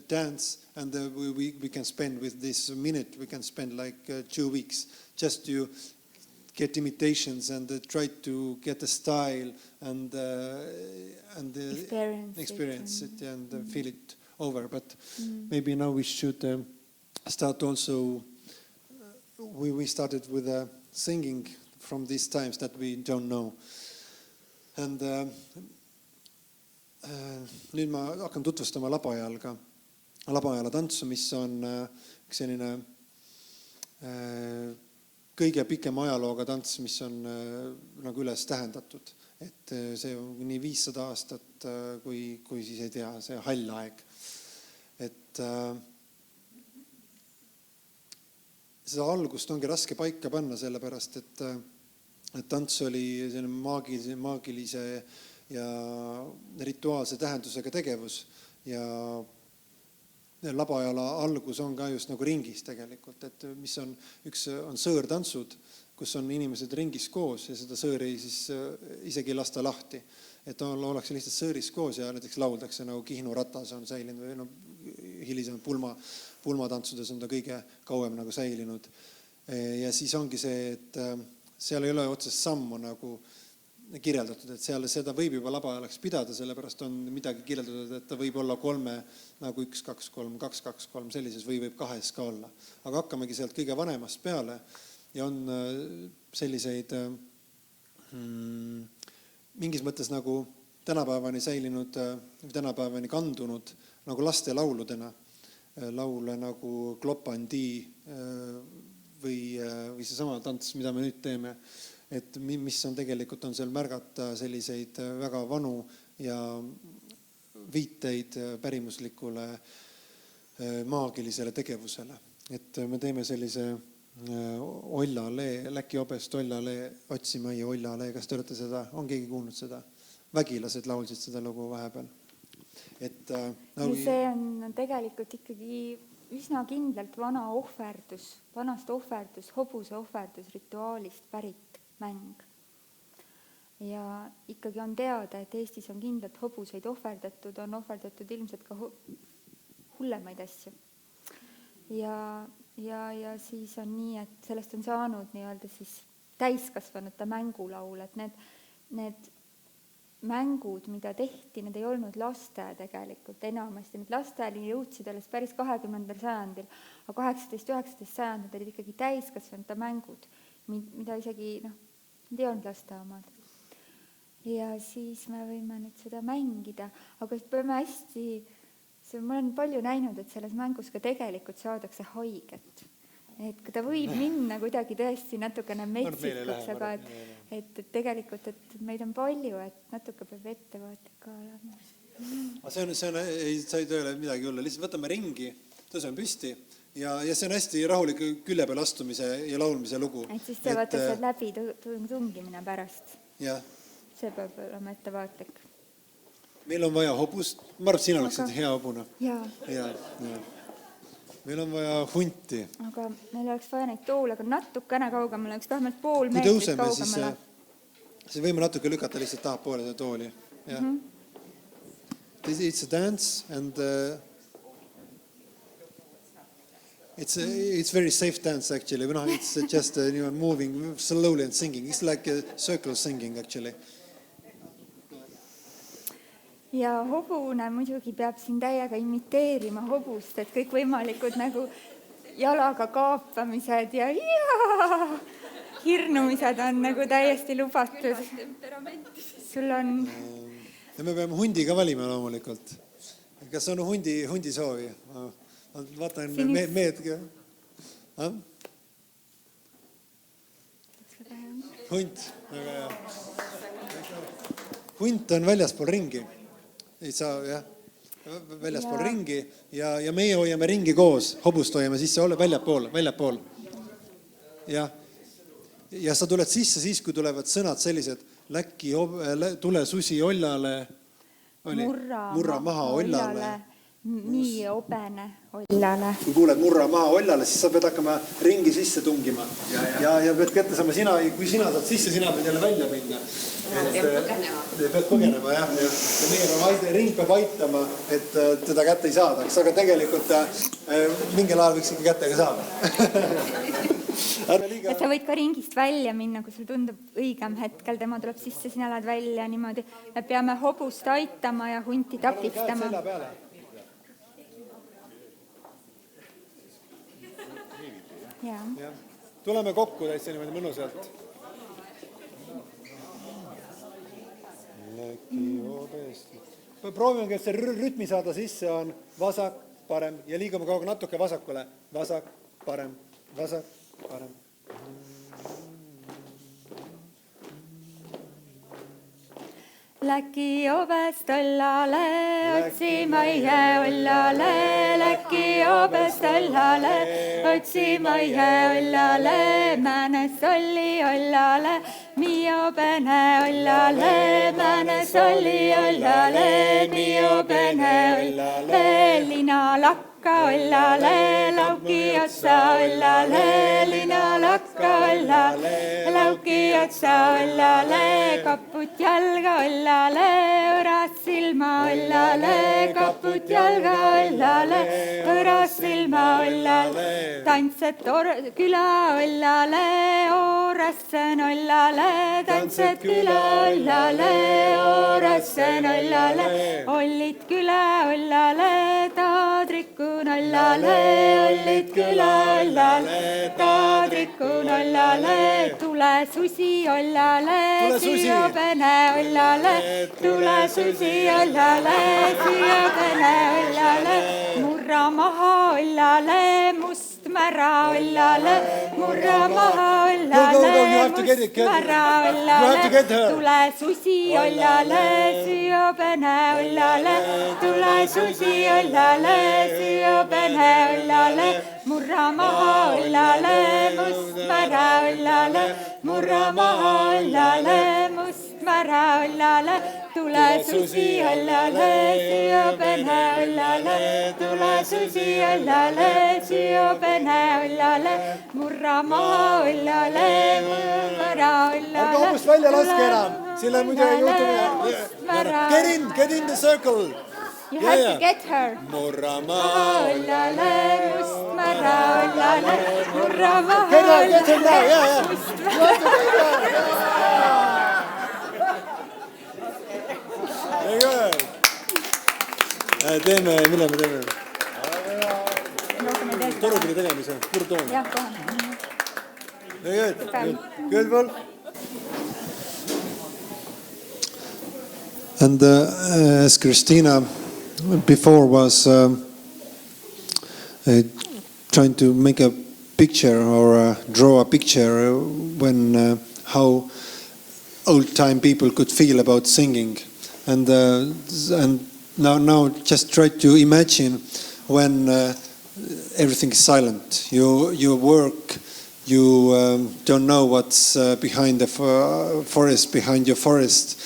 dance, and we can spend with this minute. We can spend like 2 weeks just to get imitations and try to get the style and experience it and feel it over. But maybe now we should start also. We started with singing from these times that we don't know. And nüüd ma hakkan tutvustama Labajala tantsu, mis on üks selline kõige pikem ajalooga tants, mis on nagu üles tähendatud. Et see on nii 500 aastat, kui siis ei tea, see hall aeg. Et seda algust ongi raske paika panna, sellepärast, et tants oli maagilise ja rituaalse tähendusega tegevus ja Labajala algus on ka just nagu ringis tegelikult, et mis on üks on sõõrtantsud, kus on inimesed ringis koos ja seda sõõri siis isegi lasta lahti, et ollakse lihtsalt sõõris koos ja näiteks lauldakse nagu Kihnu ratas on säilinud või no, hilisem pulmatantsudes on ta kõige kauem nagu säilinud. Ja siis ongi see, et seal ei ole otsest sammu nagu kirjeldatud, et seal seda võib juba Labajalaks pidada, sellepärast on midagi kirjeldatud, et ta võib olla 3 nagu 1, 2, 3, 2, 2, 3 sellises või võib 2 ka olla. Aga hakkamegi sealt kõige vanemast peale ja on selliseid mingis mõttes nagu tänapäevani säilinud või tänapäevani kandunud nagu laste lauludena. Laule nagu Klopandi või seesama tants, mida me nüüd teeme. Et mis on tegelikult on seal märgata selliseid väga vanu ja viiteid pärimuslikule maagilisele tegevusele. Et me teeme sellise Ollalee, Läki-Obest Ollalee, Otsimõi Ollalee. Kas te olete seda, on keegi kuulnud seda? Vägilased laulsid seda lugu vahepeal. Et, see on tegelikult ikkagi üsna kindlalt vanast ohverdus, hobuse ohverdus rituaalist pärit mäng. Ja ikkagi on teada, et Eestis on kindlalt hobuseid ohverdatud, on ohverdatud ilmselt ka hullemaid asju. Ja siis on nii, et sellest on saanud nii-öelda siis täiskasvanute mängulaul, et need mängud, mida tehti, need ei olnud laste tegelikult enamasti. Need lasteni jõudsid alles päris 20. sajandil, aga 18-19 sajandil olid ikkagi täiskasvanute mängud, mida isegi need ei olnud laste omad. Ja siis me võime nüüd seda mängida, aga peame hästi, ma olen palju näinud, et selles mängus ka tegelikult saadakse haiget. Et ta võib minna kuidagi tõesti natukene metsikuks, aga et tegelikult, et meid on palju, et natuke peab ettevaatlik ka olema. See on, sa ei tööle midagi olla, lihtsalt võtame ringi, tõseme püsti ja see on hästi rahulik külje peal astumise ja laulmise lugu. Et siis te vaata see läbi tungimine pärast. Ja. See peab olema ettevaatlik. Meil on vaja hobust, ma arvan, sina oleksid hea hobuna. Ja. Meil on vaja hunti. Aga meil oleks vaja neid toole, aga natukene kaugemale, üks vähemalt pool meetrit kaugemale. Siis võime natuke lükata lihtsalt taha poole seda tooli. It's a dance and it's very safe dance actually. It's just moving slowly and singing. It's like a circle singing actually. Ja hobune muidugi peab siin täiega imiteerima hobust, et kõik võimalikud nagu jalaga kaapamised ja hirnumised on nagu täiesti lubatud. Sul on... Ja me peame hundi ka valima loomulikult. Kas on hundi soovi? Vaatan meedki. Hunt. Hunt on väljaspool ringi. Väljaspool ringi ja meie hoiame ringi koos, hobust hoiame sisse väljapool. Ja sa tuled sisse siis, kui tulevad sõnad sellised, Läki tule susi Ollale, murra maha Ollale, nii obene Ollale. Kui kuuled murra maha Ollale, siis sa pead hakkama ringi sisse tungima ja pead kätte saama sina, kui sina saad sisse, sina pead jälle välja minna. Pead põgenema, jah. Ja ring peab aitama, et teda kätte ei saadaks, aga tegelikult mingil ajal võiks ikka kätte ka saada. et sa võid ka ringist välja minna, kui sul tundub õigem hetkel, tema tuleb sisse, sina lähed välja niimoodi. Me peame hobust aitama ja hunti takistama. Ja. Tuleme kokku täitsa niimoodi mõnusalt. Proovime, kes see rütmi saada sisse on vasak, parem ja liigume kogu natuke vasakule. Vasak, parem, vasak, parem. Läki obest õllale, otsima ihe õllale. Läki obest õllale, otsima ihe õllale. Määnes olli õllale, miobene õllale. Määnes olli õllale, miobene õllale. Lina lakka õllale, lauki otsa õllale. Lina lakka õllale, lauki otsa õllale. Kaput jalga õllale, õras silma õllale. Kaput jalga õllale, õras silma õllale. Tantsed küla õllale, oorassen õllale. Tantsed küla õllale, oorassen õllale. Ollid küla õllale, taadrikun õllale. Ollid küla õllale, taadrikun õllale. Tule susi õllale, siobene õllale. Tule susi õllale, siobene õllale. Murra maha õllale, must mära õllale. Murra maha õllale, must mära õllale. Tule susi õllale, siobene õllale. Tule susi õllale, siobene õllale. Murra maha õllale, must mära õllale. Murra maha õllale, must mära õllale. Tule susi õllale, siobene õllale. Tule susi õllale, siobene õllale. Murra maha õllale, mära õllale. Ärge hobust välja laske enam, sille muidu ei juhtu. Get in the circle. You have to get her. Murra maha õllale, must mära õllale. Murra maha õllale, must mära. Teeme, mille me teeme? Torupidi tegemise, kurtoon. Jah, kohe. Good, Paul. And as Christina before was trying to make a picture or draw a picture when how old-time people could feel about singing, and now just try to imagine when everything is silent. You work, you don't know what's behind the forest, behind your forest,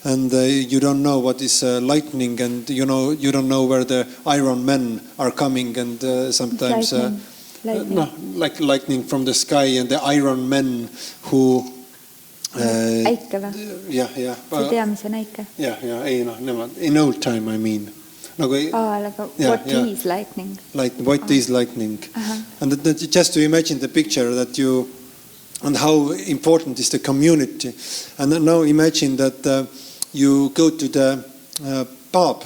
and you don't know what is lightning, and you don't know where the Iron Men are coming, and sometimes lightning. No, like lightning from the sky, and the Iron Men who Äike või? jah. Sa tea, mis on äike? Jah, ei nemad, in old time I mean. What is lightning? What is lightning? And just to imagine the picture that you, and how important is the community. And now imagine that you go to the pub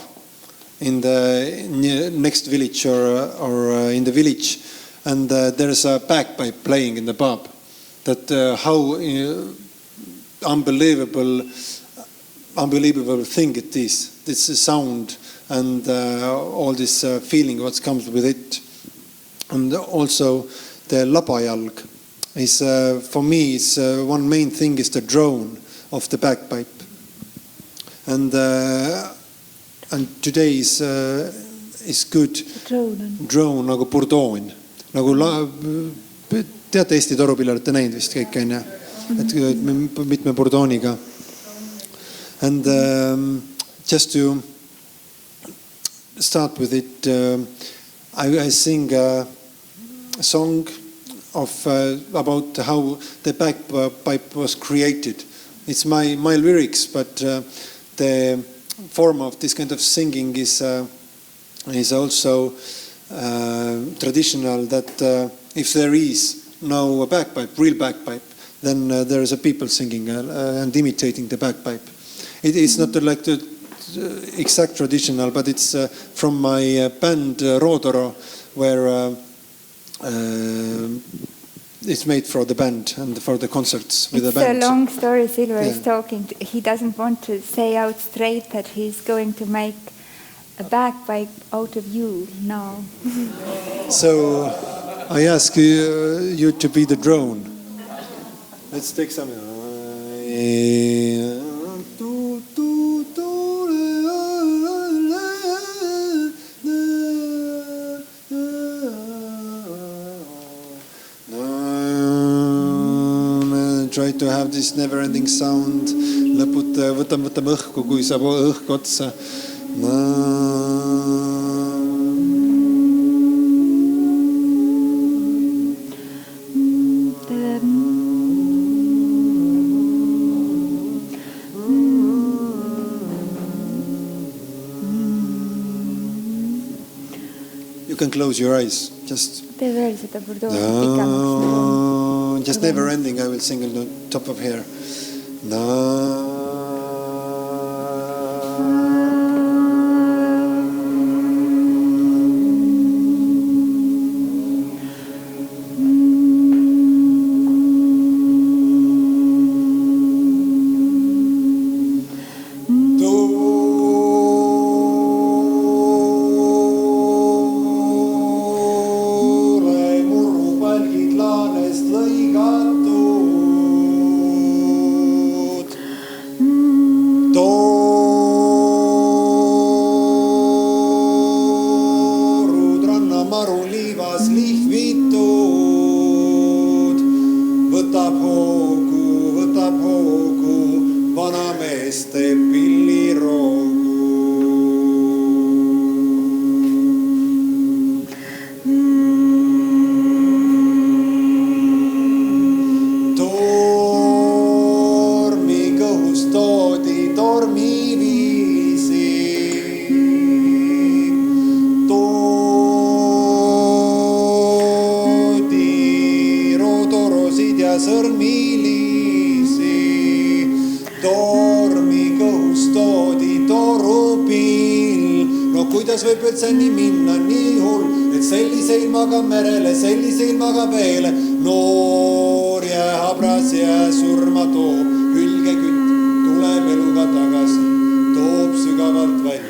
in the next village or in the village, and there's a bagpipe playing in the pub. That how unbelievable thing it is. This sound and all this feeling what comes with it. And also the labajalg is for me is one main thing is the drone of the bagpipe. And today is good drone nagu burdoon. Nagu teate Eesti torupilli olete näinud vist kõik on ja et mitme burdooniga. And just to start with it, I sing a song of about how the bagpipe was created. It's my lyrics, but the form of this kind of singing is also traditional. That if there is now a bagpipe, real bagpipe, then there is a people singing and imitating the bagpipe. It's not like the exact traditional, but it's from my band Rodoro, where it's made for the band and for the concerts with the band. It's a long story. Silver is talking. He doesn't want to say out straight that he's going to make a bagpipe out of you now. So I ask you to be the drone. Let's take some. Try to have this never-ending sound. Lõputa, võtame õhku, kui saab õhku otsa. You can close your eyes. Just never ending. I will sing on the top of here. Kuidas võib üldse nii minna nii hull, et sellise ilmaga merele, sellise ilmaga veele, noor jää habras jää surma toob, hülgekütt tuleb eluga tagasi, toob sügavalt välja,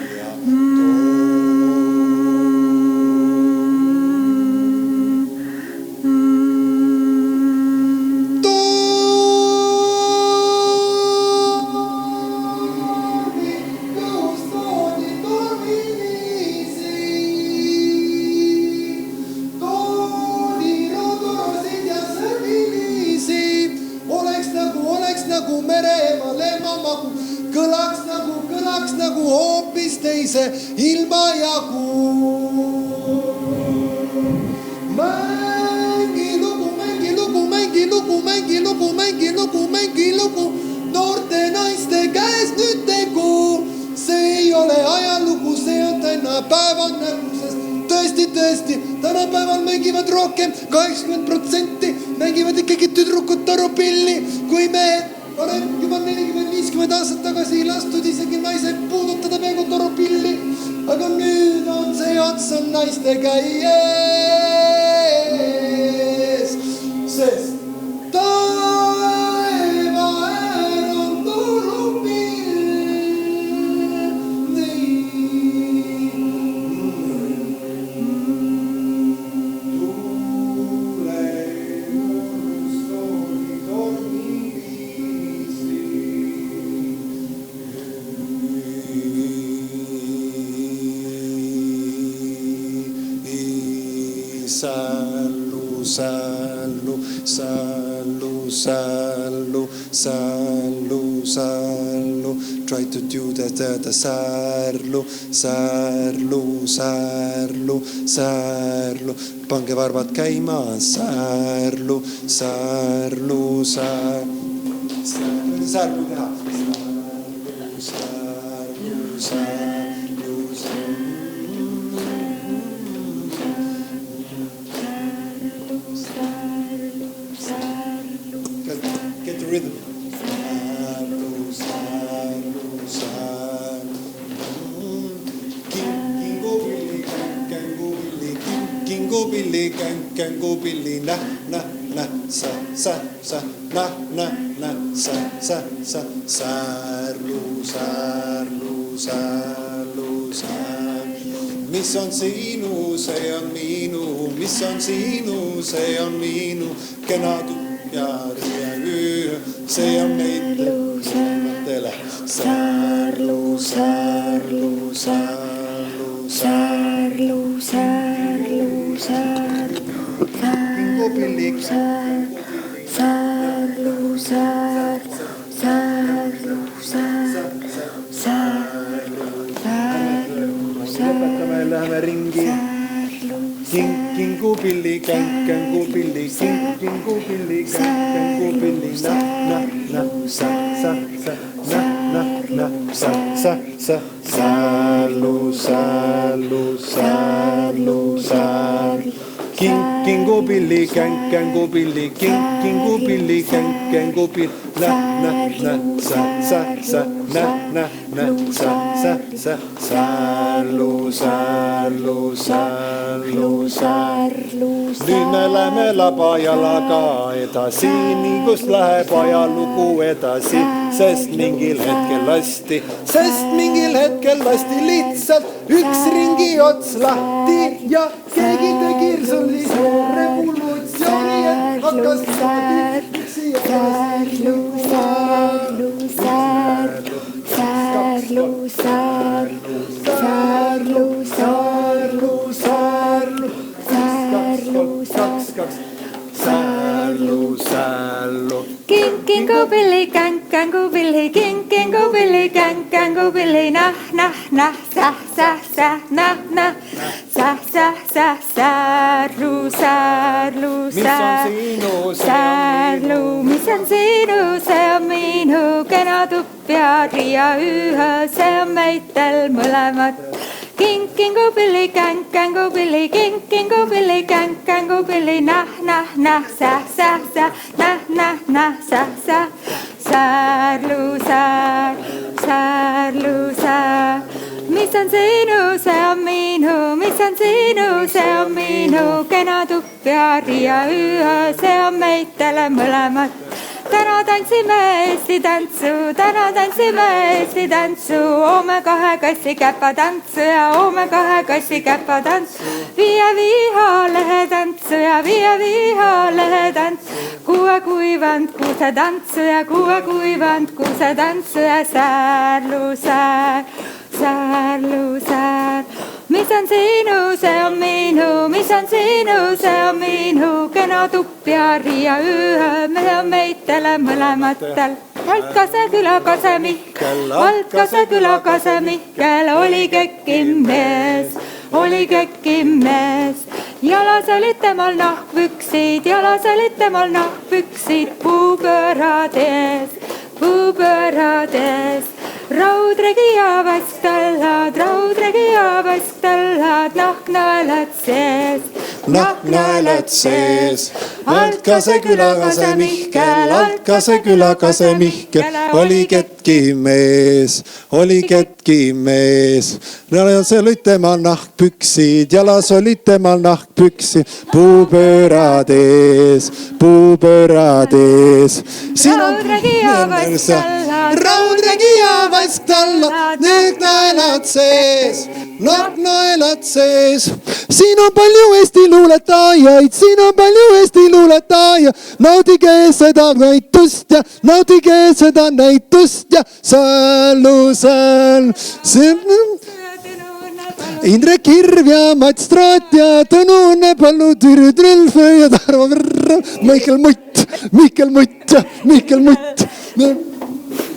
kõlaks nagu hoopis teise ilma jagu. Mängi lugu, mängi lugu, mängi lugu, mängi lugu, mängi lugu, mängi lugu, noorte naiste käes nüüd tegu. See ei ole ajalugu, see on tänapäeval nägu, sest tõesti, tänapäeval mängivad rohkem 80% mängivad ikkagi tüdrukud tarupilli, kui mehed. Olen juba 40-50 aastat tagasi lastud isegi naise puudutada peaaegu torupilli, aga nüüd on see ots on naiste käes, sest taeva äär on torupill. Sallu, sallu, sallu, sallu, sallu, sallu. Try to do that, sarlu, sarlu, sarlu, sarlu. Pange varvad käima, sarlu, sarlu, sarlu, sarlu teha. Sarlu, sarlu, sarlu. rhythm. Särlu, särlu, särlu. Kingo Billy, kango Billy, kingo Billy, kango Billy, na, sa, na, sa, särlu, särlu, särlu, särlu. Mis on sinu, see on minu, mis on sinu, see on minu, kena ja öö, see on meid tele. Särlu, särlu, särlu, Särlu, särlu, särlu, Kingo-Billy, särlu, särlu, särlu, lõpetame, läheme ringi. Kingo-Billy, kango-Billy, kingo-Billy, kango-Billy, särlu, särlu, särlu, särlu. Kingo-Billy, kango-Billy, kingo-Billy, kango-Billy, särlu, särlu, särlu, särlu. Nüüd me läheme laba jalaga edasi, nii kus läheb ajalugu edasi, sest mingil hetkel lasti lihtsalt üks ringi ots lahti ja keegi tegi sellise revolutsiooni, et hakkas särlu, särlu, särlu, särlu, särlu, särlu, särlu, särlu, särlu, särlu, särlu. Kingo-Billy, kango-Billy, kingo-Billy, kango-Billy, nah, sah, nah, sah, särlu, särlu, särlu, mis on sinu, see on minu, kena tupp ja Riia ühe, see on meitel mõlemad. Kingo-Billy, kango-Billy, kingo-Billy, kango-Billy, nah, sah, nah, sah, särlu, särlu, särlu. Mis on sinu, see on minu, mis on sinu, see on minu, kena tupp ja Riia ühe, see on meitele mõlemad. Täna tantsime Eesti tantsu, täna tantsime Eesti tantsu, oome kahe kassi käpatantsu ja oome kahe kassi käpatantsu. Viia lehe tantsu ja viia lehe tantsu, kuue kuivand kuuse tantsu ja kuue kuivand kuuse tantsu ja särlu, särlu, särlu. Mis on sinu, see on minu, mis on sinu, see on minu, kena tupp ja Riia ühe, me on meitele mõlematel. Altkase külakase Mihkel, Altkase külakase Mihkel, oli kekkim mees, oli kekkim mees. Jalas olid temal nahkpüksid, jalas olid temal nahkpüksid, puupöörad ees, puupöörad ees. Raudregi ja vasktallad, nahknaelad sees, nahknaelad sees. Altkase külakase Mihkel, Altkase külakase Mihkel, oli ketki mees, oli ketki mees. Jalas olid temal nahkpüksid, jalas olid temal nahkpüksid, puupöörad ees, puupöörad ees. Raudregi ja vasktallad, raudregi ja vasktallad, nahknaelad sees, nahknaelad sees. Siin on palju Eesti luuletajaid, siin on palju Eesti luuletajaid. Nautige seda näitust ja nautige seda näitust ja särlu, särlu. Indrek Hirv ja Mats Traat ja Tõnu Nepallu, Türü Trülfe ja Tarvo Vrr, Mihkel Mutt ja Mihkel Mutt.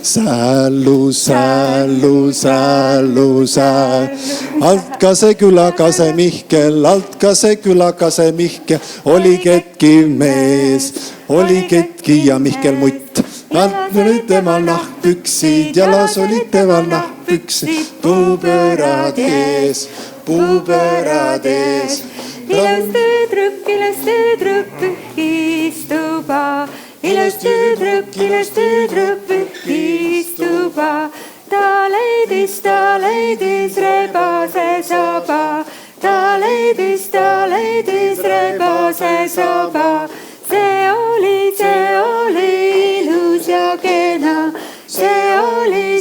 Särlu, särlu, särlu, särlu. Altkase külakase Mihkel, Altkase külakase Mihkel, oli ketki mees, oli ketki ja Mihkel Mutt. Olid temal nahkpüksid, jalas olid temal nahkpüksid, puupöörad ees, puupöörad ees. ilus tüdruk pühkis tuba, ilus tüdruk tüdruk pühkis tuba. Ta leidis rebase saba. Ta leidis rebase saba. See oli ilus ja kena. See oli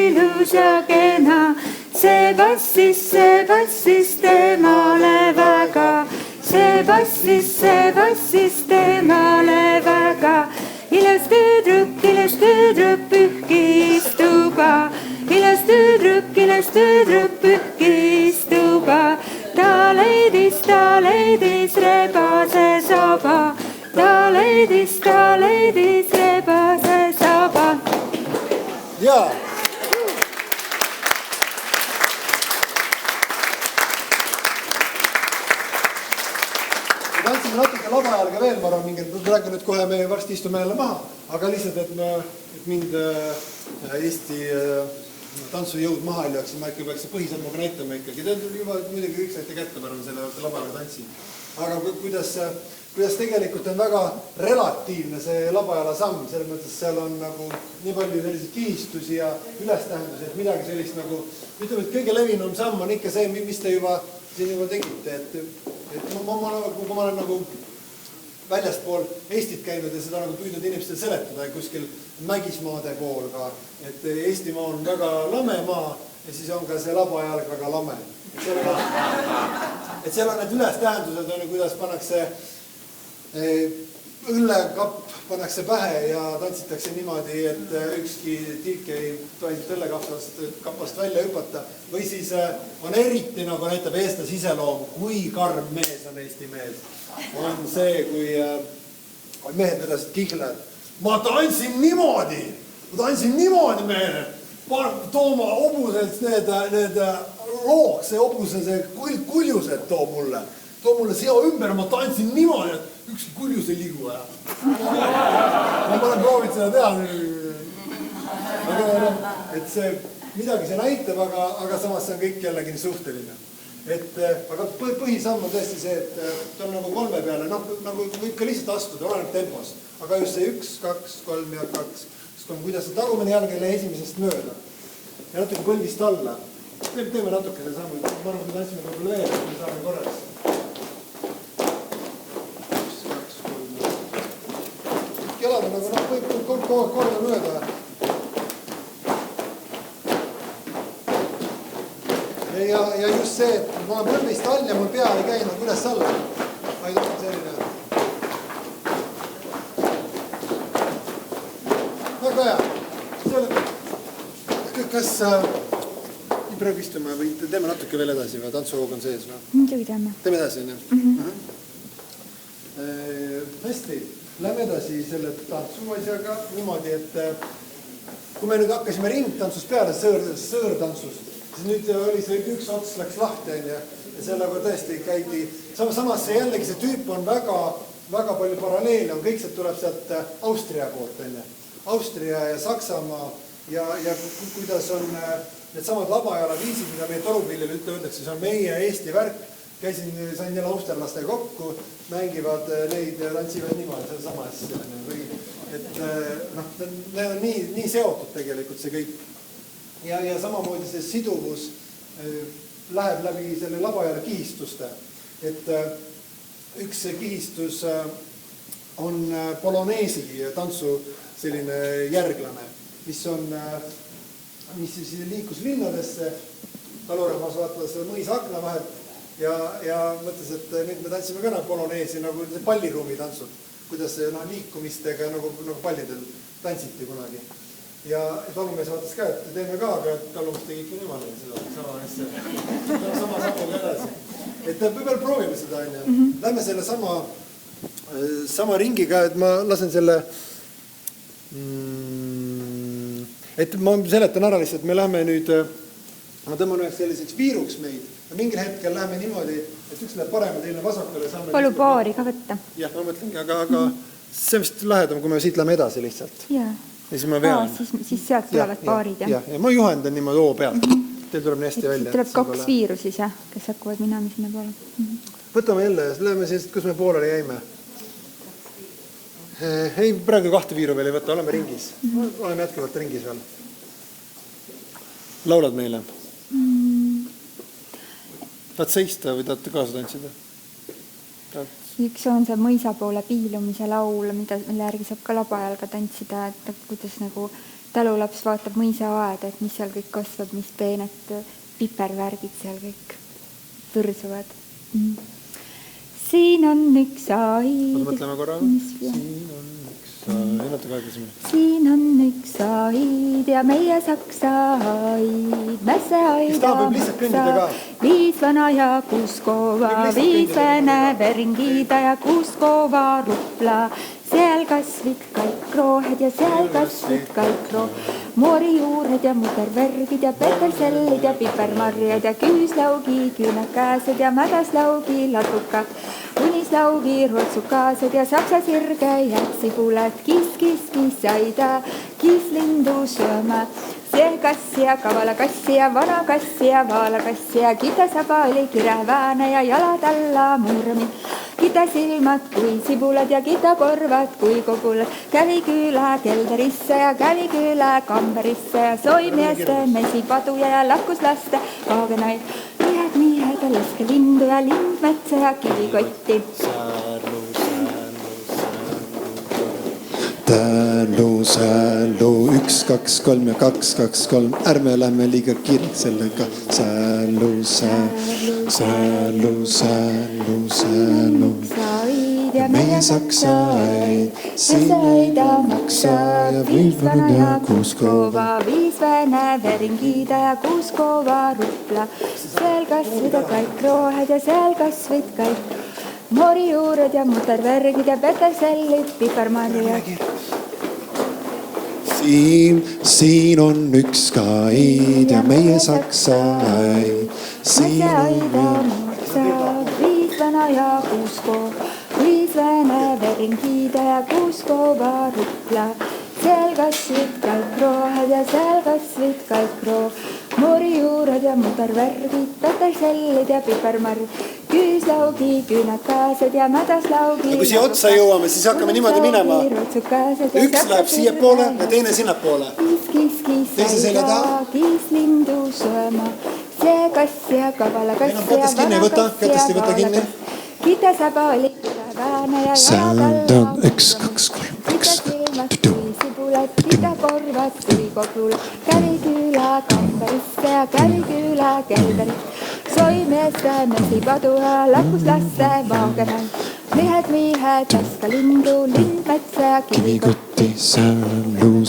ilus ja kena. See passis temale väga. See passis temale väga. Ilus tüdruk pühkis tuba. Ilus tüdruk pühkis tuba. Ta leidis rebase saba. Ta leidis rebase saba. jaa. Tantsime natuke labajalga veel, ma arvan, praegu nüüd kohe me varsti istume jälle maha, aga lihtsalt, et mind Eesti tantsujõud maha ei lööks, ma ikka peaks põhisammuga näitama ikkagi. Te juba muidugi kõik saite kätte, ma arvan, selle labajalga tantsi. Aga kuidas tegelikult on väga relatiivne see labajala samm, selles mõttes seal on nagu nii palju selliseid kihistusi ja ülestähendusi, et midagi sellist nagu, ütleme, et kõige levinum samm on ikka see, mis te siin juba tegite, et kui ma olen nagu väljaspool Eestit käinud ja seda nagu püüdnud inimestele seletada kuskil Mägismaade pool ka, et Eestimaa on väga lame maa ja siis on ka see labajalg väga lame. Et seal on need ülestähendused, kuidas pannakse õllekapp pannakse pähe ja tantsitakse niimoodi, et ükski tiik ei tohi õllekapast välja hüpata. Või siis on eriti, nagu näitab eestlase iseloom, kui karm mees on Eesti mees. On see, kui mehed vedasid kihla, et ma tantsin niimoodi meile. Tooma obuselt need looks, see obuse, see kuljused too mulle seo ümber, ma tantsin niimoodi, et ükski kuljus ei liigu ja. Ma olen proovinud seda teha. Et see midagi see näitab, aga samas see on kõik jällegi suhteline. Aga põhisamm on tõesti see, et ta on nagu 3 peale, nagu võib ka lihtsalt astuda, oleneb tempos. Aga just see 1, 2, 3 ja 2, kuidas see tagumine jalg jälle esimesest mööda. Ja natuke põlvist alla. Teeme natuke selle sammu, ma arvan, et me tantsime võib-olla veel, et me saame korraks. Jalad on nagu võib korda mööda. Ja just see, et ma olen põlvist all ja mul pea ei käi nagu üles alla. Vaid on selline. Väga hea. Kas praegu istume või teeme natuke veel edasi või tantsuhoog on sees? Muidugi teeme. Teeme edasi, enne? Hästi. Lähme edasi selle tantsuasjaga niimoodi, et kui me nüüd hakkasime ringtantsust peale, sõõrtantsust, siis nüüd oli see üks ots läks lahti ja sellega tõesti käidi. Samas see jällegi see tüüp on väga palju paralleele, kõik see tuleb sealt Austria poolt. Austria ja Saksamaa ja kuidas on need samad labajala viisid, mida meie torupiljal öeldakse, see on meie Eesti värk. Sain jälle austerlastega kokku, mängivad neid ja tantsivad niimoodi, see on sama asja. Need on nii seotud tegelikult see kõik. Ja samamoodi see siduvus läheb läbi selle labajala kihistuste. Et üks kihistus on poloneesi tantsu selline järglane, mis liikus linnadesse, talurahvas vaatavad selle mõisakna vahelt ja mõtles, et nüüd me tantsime ka poloneesi nagu palliruumi tantsud, kuidas liikumistega nagu pallidel tantsiti kunagi. Ja talumees vaatas ka, et teeme ka, aga talumees tegi ikka niimoodi seda sama asja. Sama sammuga edasi. Et peal proovime seda. Lähme selle sama ringiga, et ma lasen selle, et ma seletan ära lihtsalt, me lähme nüüd, ma tõmban üheks selliseks viiruks meid ja mingil hetkel läheme niimoodi, et üks läheb parema, teine vasakule. Palu paari ka võtta. Jah, ma mõtlengi, aga see on vist lähedam, kui me siit lähme edasi lihtsalt. Jaa. Ja siis ma vean. Siis sealt tulevad paarid. Ja ma juhendan niimoodi oo pealt. Teil tuleb nii hästi välja. Tuleb 2 viiru siis, kes hakkavad minema sinna poole. Võtame jälle, läheme siis, kus me pooleli jäime. Ei, praegu 2 viiru veel ei võta, oleme ringis. Oleme jätkuvalt ringis veel. Laulad meile? Tahad seista või tahad kaasa tantsida? Üks on see mõisa poole piilumise laul, mille järgi saab ka labajalga tantsida, et kuidas nagu talulaps vaatab mõisaaeda, et mis seal kõik kasvab, mis peened pipervärgid seal kõik võrsuvad. Siin on üks aid. Mõtleme korra. Siin on üks aid. Siin on üks aid ja meie saksa aid. Mässe aida maksa. 5 vana ja 6 koova. 5 vene veringida ja 6 koova rupla. Seal kasvid kõik roohed ja seal kasvid kõik moorijuured ja mudervärgid ja petersellid ja pipermarjad ja küüslaugi, küünakääsed ja mädaslaugi, ladukad, unislaugi, rootsukaased ja saksasirge ja sibulad, kis aida, kislindu sööma. See kassi ja kavala kassi ja vana kassi ja vaala kassi ja kitasaba oli kirevääne ja jalad alla murmi. Kitasilmad kui sibulad ja kitakorvad kui kogulad. Käviküüla kelderisse ja käviküüla kamberisse ja soimieste mesipaduja ja lakkuslaste kaagenaid. Mihed ja leskelindu ja lindmetsa ja kivikotti. Säälu, 1, 2, 3 ja 2, 2, 3. Ärme lähme liiga kiirelt sellega. Säälu. Ja meie saksa aid, siin aida maksa ja 5 vana ja 6 koova. 5 vene veringida ja 6 koova rupla. Seal kasvid ja kõik roohed ja seal kasvid kõik moorijuured ja mutervärgid ja petersellid, pipermarjad. Siin on üks aid ja meie saksa aid. Mässe aida maksa 5 vana ja 6 koova. 5 vene veringida ja 6 koova rupla. Seal kasvid kõik roohed ja seal kasvid kõik moorijuured ja mudervärgid, petersellid ja pipermarjad, küüslaugi, küünakääsed ja mädaslaugi. Ja kui siia otsa jõuame, siis hakkame niimoodi minema. Üks läheb siia poole ja teine sinna poole. Teise selja taha. Kiislindu sööma. See kass ja kavala kass ja kätest kinni ei võta, kätest ei võta kinni. Kitasaba oli kirevääne ja jalad alla. 1, 2, 3, 1. Kitakorvad kui kogul, käviküüla kamberisse ja käviküüla kelderisse. Soimieste mesipadu ja lakkuslaste vaagenaid. Mihed, laskalindu, lindmetsa ja kivikotti. Säälu.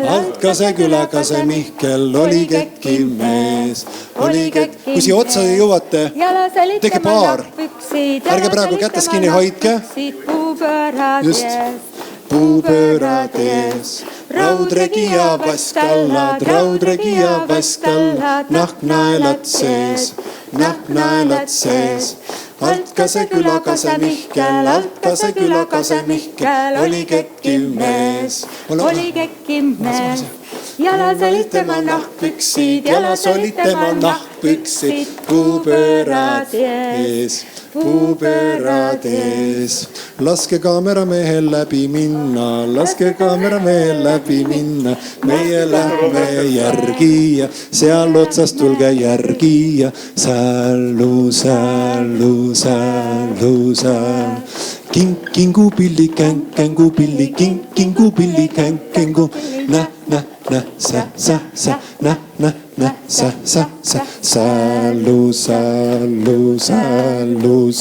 Altkase külakase Mihkel oli ketki mees. Kui siia otsa jõuate, tege paar. Ärge praegu kätest kinni hoidke. Just. Puupöörad ees. Raudregi ja vaskallad, nahknaelad sees. Altkase külakase Mihkel oli ketki mees. Jalas olid tema nahkpüksid, puupöörad ees. Laske kaameramehel läbi minna, meie lähme järgi ja seal otsast tulge järgi ja säälu. Kingu pilli, kängu pilli, kingu pilli, kängu, säälu.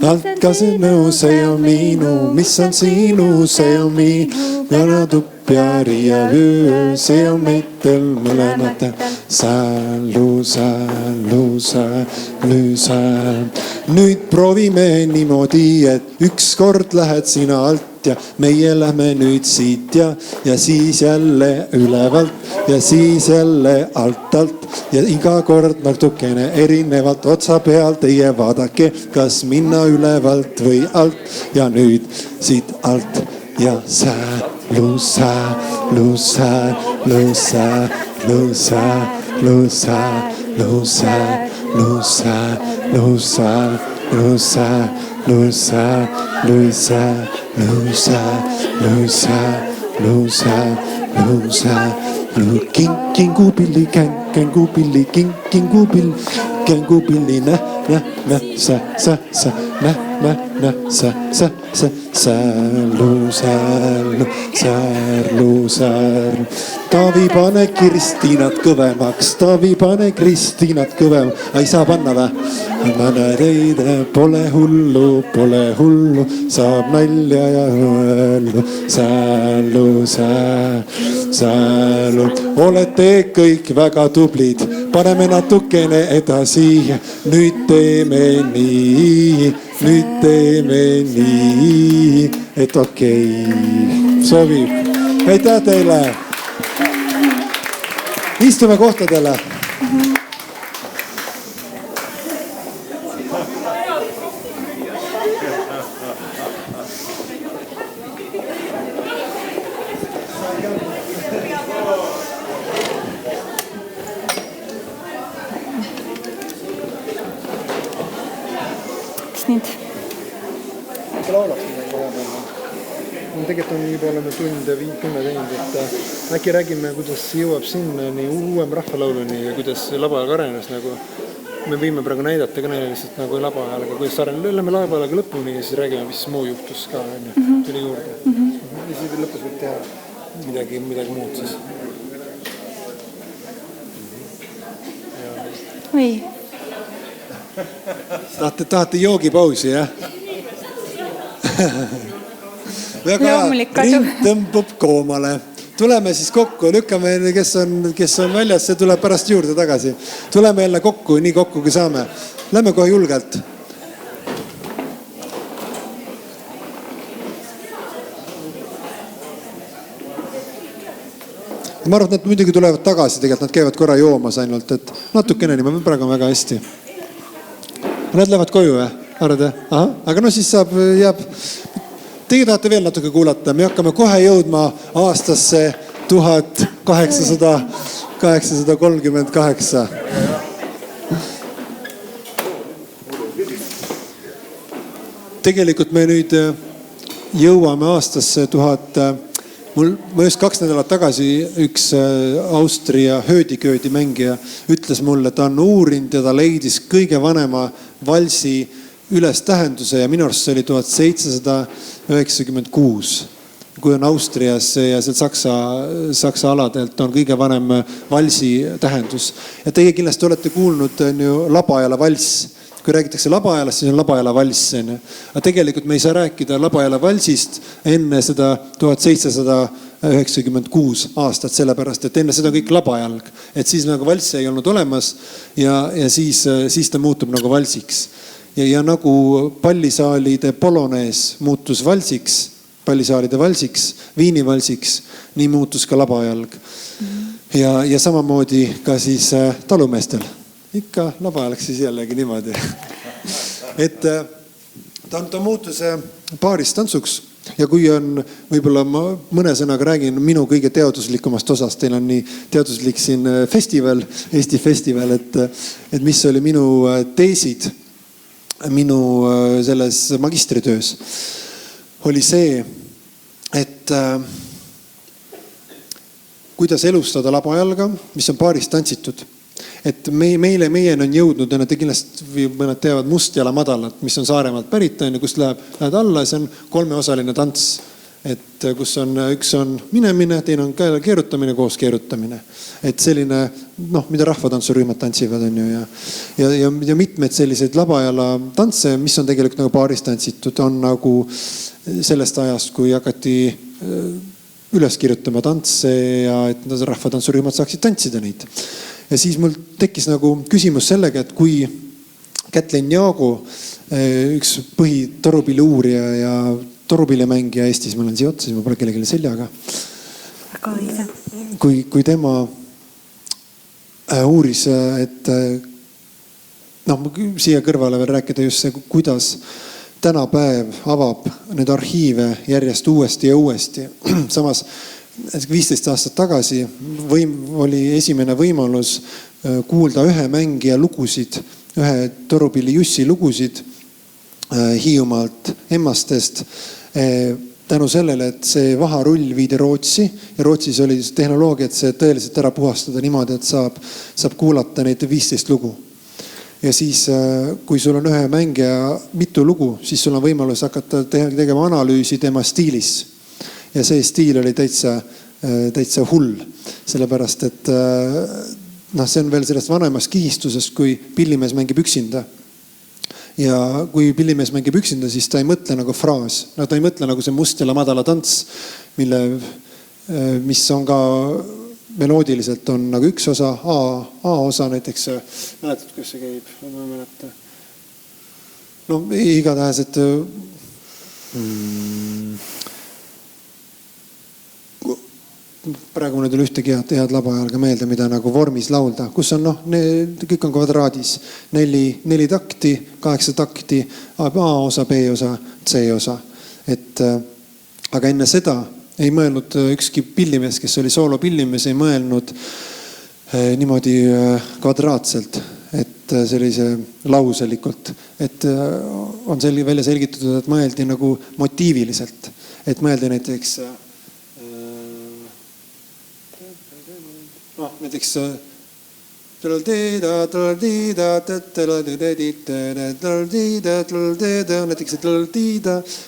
Altkase nõu, see on minu, mis on sinu, see on minu. Janaduppjari ja öö, see on meitel mõlematel. Säälu. Nüüd proovime niimoodi, et ükskord lähed sina alt ja meie lähme nüüd siit ja siis jälle ülevalt ja siis jälle alt ja iga kord natukene erinevalt otsa peal teie vaadake, kas minna ülevalt või alt ja nüüd siit alt ja säälu. Lusa, Lusa, Lusa, Lusa, Lusa, Lusa, Lusa, Lusa, Lusa, Kingupilli, Kangupilli, Kingupilli, Kangupilli, na, sa, Luusar. Taavi, pane Kristiinat kõvemaks, Taavi, pane Kristiinat kõvemaks. Ei saa panna vä? Pane teide, pole hullu, saab nalja ja õellu. Säälu, olete kõik väga tublid, paneme natukene edasi. Nüüd teeme nii, et okei. Sobib. Aitäh teile. Istume kohtadele. Mis nüüd? Ikka laulaks midagi vahepeal. Tegelikult on nii palju tunde 50 teinud, et äkki räägime, kuidas jõuab sinna nii uuem rahvalauluni ja kuidas Labajalaga arenes. Nagu me võime praegu näidata ka neile lihtsalt nagu Labajalaga, kuidas arenes. Lähme Labajalaga lõpuni ja siis räägime, mis muu juhtus ka. Tuli juurde. Ja siis lõpus võib teha midagi muud siis. Või? Tahate joogipausi, jah? Väga ring tõmbub koomale. Tuleme siis kokku, lükkame, kes on väljas, see tuleb pärast juurde tagasi. Tuleme jälle kokku, nii kokku kui saame. Lähme kohe julgelt. Ma arvan, et nad muidugi tulevad tagasi, tegelikult nad käivad korra joomas ainult, et natukene nii, ma praegu on väga hästi. Nad lähevad koju, jah? Arvad, jah? Aha, aga no siis jääb... Teie tahate veel natuke kuulata. Me hakkame kohe jõudma aastasse 1838. Tegelikult me nüüd jõuame aastasse 1000... Ma just 2 nädalat tagasi üks Austria höödiköödi mängija ütles mulle, et ta on uurinud ja ta leidis kõige vanema valsi üles tähenduse ja minu arust see oli 1796, kui on Austrias ja seal Saksa aladelt on kõige vanem valsi tähendus. Ja teie kindlasti olete kuulnud Labajala valss. Kui räägitakse Labajalast, siis on Labajala valss. Aga tegelikult me ei saa rääkida Labajala valsist enne seda 1796 aastat, sellepärast, et enne seda kõik Labajalg. Et siis nagu valss ei olnud olemas ja siis ta muutub nagu valsiks. Ja nagu pallisaalide polonees muutus valsiks, pallisaalide valsiks, Viini valsiks, nii muutus ka Labajalg. Ja samamoodi ka siis talumeestel. Ikka Labajalg siis jällegi niimoodi. Et ta muutus paarist tantsuks ja kui on, võib-olla ma mõne sõnaga räägin minu kõige teaduslikumast osast, teil on nii teaduslik siin festival, Eesti festival, et mis oli minu teesid, minu selles magistritöös, oli see, et kuidas elustada Labajalga, mis on paarist tantsitud. Et meieni on jõudnud ja nad kindlasti mõned teavad Mustjala madalat, mis on Saaremaalt pärit, kust lähed alla ja see on 3-osaline tants. Et kus on, üks on minemine, teine on keerutamine, koos keerutamine. Et selline, mida rahvatantsurühmad tantsivad on ju ja mitmed sellised Labajala tantse, mis on tegelikult nagu paaris tantsitud, on nagu sellest ajast, kui hakati üles kirjutama tantse ja et rahvatantsurühmad saaksid tantsida neid. Ja siis mul tekkis nagu küsimus sellega, et kui Kätlin Jaago, üks põhitorupilli uurija ja torupillemängija Eestis, ma olen siia otsa, siis ma pole kellelegi seljaga. Kui tema uuris, et siia kõrvale veel rääkida just see, kuidas tänapäev avab need arhiive järjest uuesti ja uuesti. Samas 15 aastat tagasi oli esimene võimalus kuulda ühe mängija lugusid ühe Torupilli Jussi lugusid Hiiumaalt Emmastest tänu sellele, et see vaharull viidi Rootsi ja Rootsis oli tehnoloogia, et see tõeliselt ära puhastada niimoodi, et saab kuulata neid 15 lugu. Ja siis, kui sul on ühe mängija mitu lugu, siis sul on võimalus hakata tegema analüüsi tema stiilis. Ja see stiil oli täitsa hull, sellepärast, et see on veel sellest vanemast kihistusest, kui pillimees mängib üksinda. Ja kui pillimees mängib üksinda, siis ta ei mõtle nagu fraas. Ta ei mõtle nagu see must ja madala tants, mis on ka meloodiliselt on nagu üks osa, A osa näiteks. Mäletad, kuidas see käib? Ma ei mäleta. No igatahes, et praegu mulle tuli ühtegi head labajalga meelde, mida nagu vormis laulda, kus on kõik on kvadraadis. 4 takti, 8 takti, A osa, B osa, C osa. Aga enne seda ei mõelnud ükski pillimees, kes oli soolopillimees, ei mõelnud niimoodi kvadraatselt, et sellise lauselikult. Et on välja selgitatud, et mõeldi nagu motiiviliselt. Et mõeldi näiteks näiteks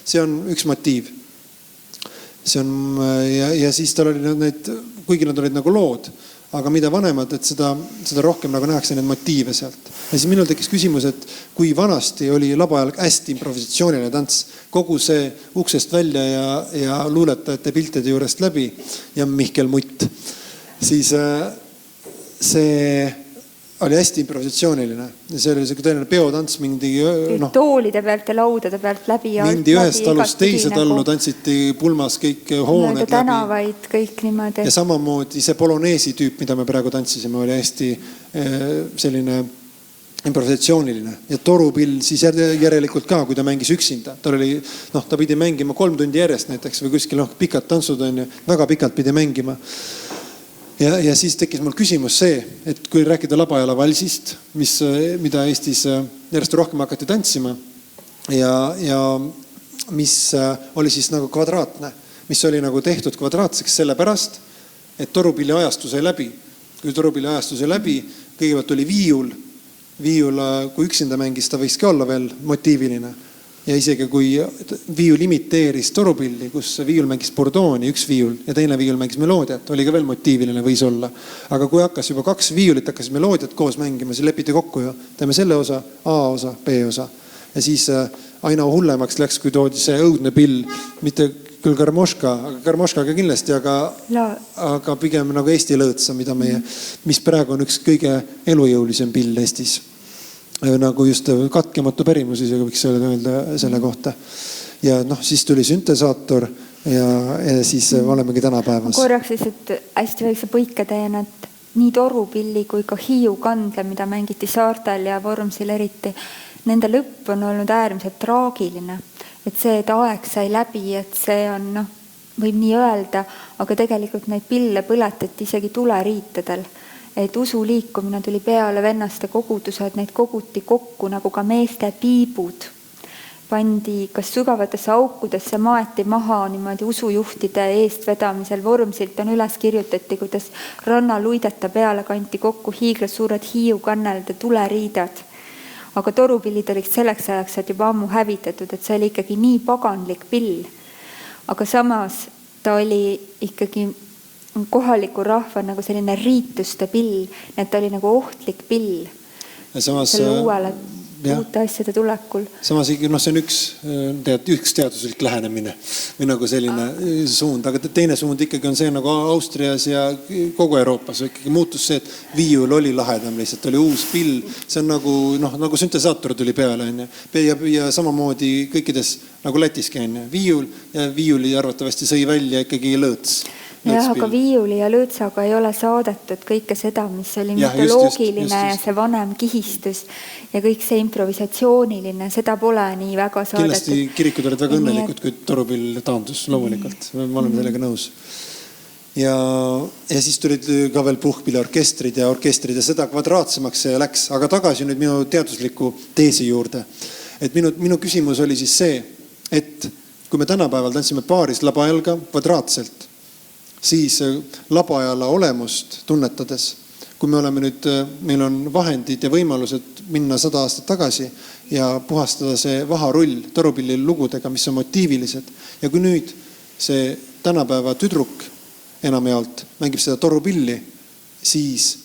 see on üks motiiv. See on, ja siis tal oli need, kuigi nad olid nagu lood, aga mida vanemad, et seda rohkem nagu nähakse need motiive sealt. Ja siis minul tekkis küsimus, et kui vanasti oli labajalg hästi improvisatsiooniline tants, kogu see uksest välja ja luuletajate piltide juurest läbi ja Mihkel Mutt, siis see oli hästi improvisatsiooniline. See oli tõeline peotants, mindi toolide pealt ja laudade pealt läbi. Mindi ühest talust teise tallu, tantsiti pulmas kõik hooned läbi. Tänavaid, kõik niimoodi. Ja samamoodi see poloneesi tüüp, mida me praegu tantsisime, oli hästi selline improvisatsiooniline. Ja Torupill siis järelikult ka, kui ta mängis üksinda. Ta pidi mängima 3 tundi järjest näiteks või kuskil pikad tantsud on ja väga pikalt pidi mängima. Ja siis tekkis mul küsimus see, et kui rääkida labajala valsist, mida Eestis järjest rohkem hakati tantsima ja mis oli siis nagu kvadraatne, mis oli nagu tehtud kvadraatseks sellepärast, et Torupilli ajastu sai läbi. Kui Torupilli ajastu sai läbi, kõigepealt oli viiul, kui üksinda mängis, ta võikski olla veel motiiviline. Ja isegi kui viiul imiteeris Torupilli, kus viiul mängis bordooni, üks viiul ja teine viiul mängis meloodiat, oli ka veel motiiviline võis olla. Aga kui hakkas juba 2 viiulit, hakkas meloodiat koos mängima, siis lepiti kokku ja teeme selle osa, A osa, B osa. Ja siis aina hullemaks läks, kui toodi see õudne pill, mitte küll Karmoškaga kindlasti, aga pigem nagu Eesti lõõtsa, mis praegu on üks kõige elujõulisem pill Eestis. Nagu just katkematu pärimus, isegi võiks öelda selle kohta. Ja siis tuli süntesaator ja siis olemegi tänapäevas. Korraks siis, et hästi väikse põike teen, et nii Torupilli kui ka Hiiu kandle, mida mängiti Saartel ja Vormsil eriti, nende lõpp on olnud äärmiselt traagiline. Et see, et aeg sai läbi, et see on, võib nii öelda, aga tegelikult neid pille põletati isegi tuleriitedel. Et usuliikumine tuli peale vennaste kogudused, neid koguti kokku nagu ka meeste piibud. Pandi kas sügavatesse aukudesse, maeti maha niimoodi usujuhtide eestvedamisel. Vormsilt on üles kirjutati, kuidas rannaluideta peale kanti kokku hiiglas suured Hiiu kannelde tuleriidad. Aga Torupillid olid selleks ajaks juba ammu hävitatud, et see oli ikkagi nii paganlik pill. Aga samas ta oli ikkagi kohaliku rahva nagu selline riituste pill, et ta oli nagu ohtlik pill selle uute asjade tulekul. Samas see on üks teaduslik lähenemine või nagu selline suund, aga teine suund ikkagi on see nagu Austrias ja kogu Euroopas ikkagi muutus see, et viiul oli lahedam lihtsalt, oli uus pill, see on nagu süntesaator tuli peale ja samamoodi kõikides nagu Lätiski on viiul ja viiuli arvatavasti sõi välja ikkagi lõõts. Jah, aga viiuli ja lõõtsaga ei ole saadetud kõike seda, mis oli mütoloogiline ja see vanem kihistus ja kõik see improvisatsiooniline, seda pole nii väga saadetud. Kindlasti kirikud olid väga õnnelikud, kui Torupill taandus loomulikult. Ma olen sellega nõus. ja siis tulid ka veel puhkpilliorkestrid ja orkestrid ja seda kvadraatsemaks see läks. Aga tagasi nüüd minu teadusliku teesi juurde. Et minu küsimus oli siis see, et kui me tänapäeval tantsime paaris labajalga kvadraatselt, siis labajala olemust tunnetades, kui me oleme nüüd, meil on vahendid ja võimalused minna 100 aastat tagasi ja puhastada see vaharull torupilli lugudega, mis on motiivilised. Ja kui nüüd see tänapäeva tüdruk enamjaolt mängib seda torupilli, siis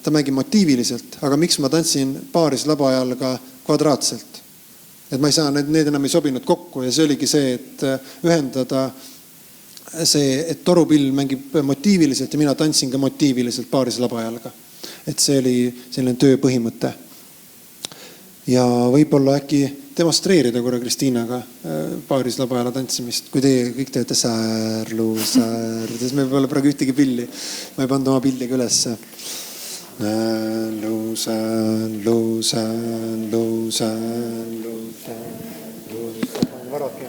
ta mängib motiiviliselt. Aga miks ma tantsin paaris labajalga kvadraatselt? Et ma ei saa, need enam ei sobinud kokku ja see oligi see, et ühendada see, et torupill mängib motiiviliselt ja mina tantsin ka motiiviliselt paaris labajalga. Et see oli selline töö põhimõte. Ja võib-olla äkki demonstreerida korra Kristiinaga paaris labajala tantsimist, kui teie kõik teete säärlu, siis me pole praegu ühtegi pilli. Ma ei pannud oma pilliga ülesse. Säärlu, säärlu, säärlu, säärlu, säärlu. Varadki.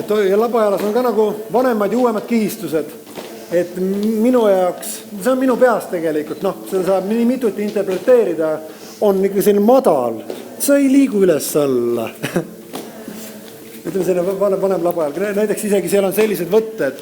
Ja labajalas on ka nagu vanemad ja uuemad kihistused. Et minu jaoks, see on minu peas tegelikult, seda saab nii mituti interpreteerida, on ikka selline madal. See ei liigu üles alla. Ütleme selline vanem labajalg. Näiteks isegi seal on sellised võtted.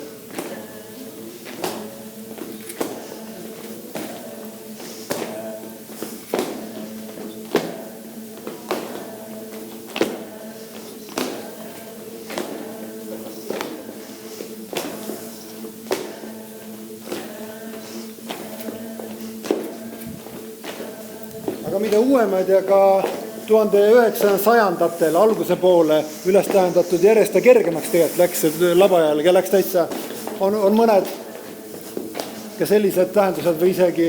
Aga mida uuemad ja ka 1900-ndatel alguse poole üles tähendatud järjest ja kergemaks tegelikult läks labajalg ja läks täitsa. On mõned ka sellised tähendused või isegi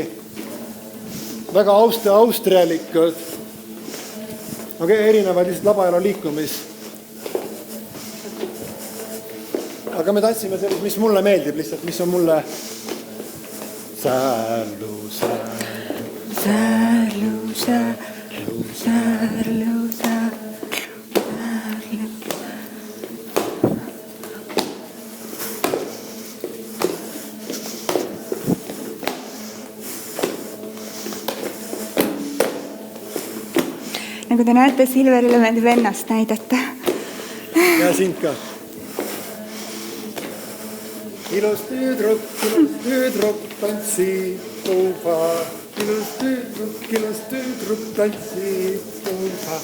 väga austrialikud. Erinevad lihtsalt labajala liikumis. Aga me tantsime sellist, mis mulle meeldib lihtsalt, mis on mulle säärlu, säärlu. Säärlu, säärlu, säärlu, säärlu. Nagu te näete, Silverile meeldib ennast näidata. Ja sind ka. Ilus tüdruk tantsib tuuba. Ilus tüdruk tantsib tuuba.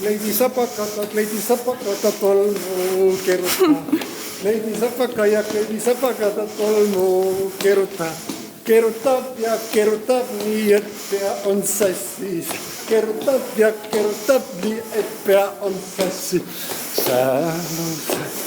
Leidi sapakata tolmu keruta. Leidi sapakata tolmu keruta. Kerutab ja kerutab nii, et pea on sassis. Kerutab ja kerutab nii, et pea on sassis. Säärlu, säärlu.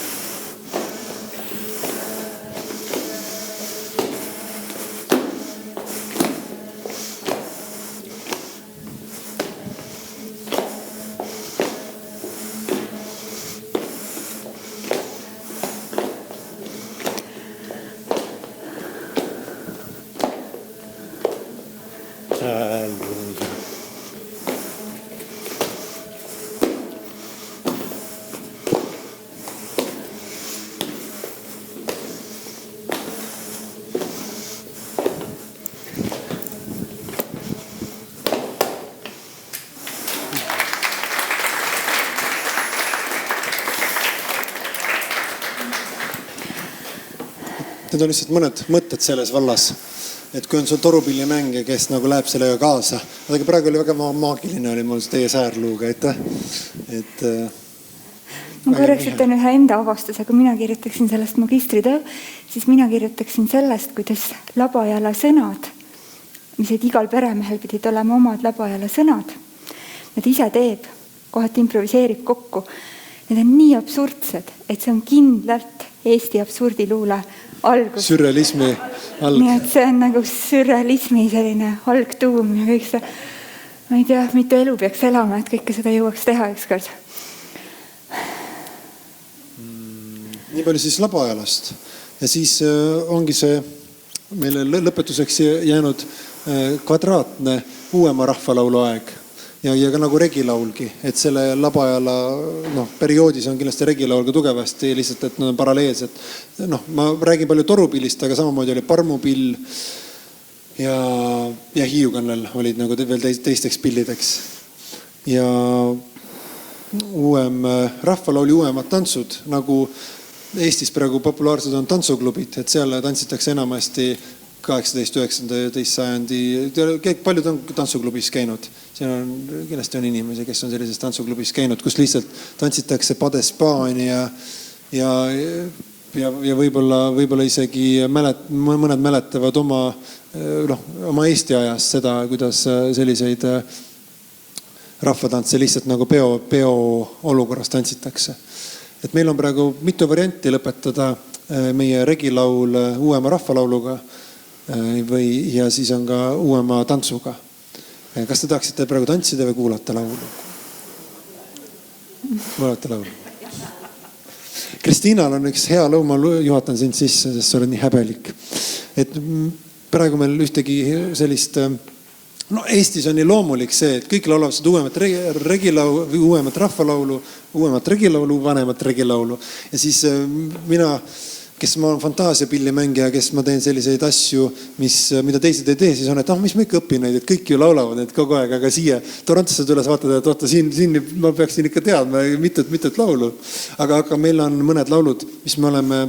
Need on lihtsalt mõned mõtted selles vallas, et kui on sul torupilli mäng, kes nagu läheb sellega kaasa. Aga praegu oli väga maagiline oli mul teie säärluuga, et ma korraks ütlen ühe enda avastusega, kui mina kirjutaksin sellest magistritöö, siis mina kirjutaksin sellest, kuidas labajala sõnad, mis igal peremehel pidid olema omad labajala sõnad, nad ise teeb, kohati improviseerib kokku. Need on nii absurdsed, et see on kindlalt Eesti absurdiluule algus. Sürrealismi alg. Nii et see on nagu sürrealismi selline algtuum ja kõik see, ma ei tea, mitu elu peaks elama, et kõike seda jõuaks teha ükskord. Nii palju siis labajalast. Ja siis ongi see meile lõpetuseks jäänud kvadraatne uuema rahvalaulu aeg. ja ka nagu regilaulgi, et selle Labajala perioodis on kindlasti regilaul ka tugevasti, lihtsalt, et nad on paralleelsed. Ma räägin palju torupillist, aga samamoodi oli parmupill ja hiiukannel olid nagu veel teisteks pillideks. Ja uuem rahvalauli uuemad tantsud, nagu Eestis praegu populaarsed on tantsuklubid, et seal tantsitakse enamasti 18-19 sajandi, paljud on tantsuklubis käinud. Siin on, kindlasti on inimesi, kes on sellises tantsuklubis käinud, kus lihtsalt tantsitakse padespaani ja võib-olla isegi mõned mäletavad oma Eesti ajast seda, kuidas selliseid rahvatantse lihtsalt nagu peo olukorras tantsitakse. Et meil on praegu mitu varianti lõpetada meie regilaul uuema rahvalauluga ja siis on ka uuema tantsuga. Kas te tahaksite praegu tantsida või kuulata laulu? Kuulata laulu. Kristiinal on üks hea laul, ma juhatan sind sisse, sest sa oled nii häbelik. Et praegu meil ühtegi sellist... Eestis on nii loomulik see, et kõik laulavad seda uuemat rahvalaulu, uuemat regilaulu, vanemat regilaulu. Ja siis mina, kes ma olen fantaasiapillimängija, kes ma teen selliseid asju, mida teised ei tee, siis on, et mis ma ikka õpin neid, et kõik ju laulavad need kogu aeg, aga siia Torontosse tules vaatad, et oota, siin ma peaksin ikka teadma mitut laulu. Aga meil on mõned laulud, mis me oleme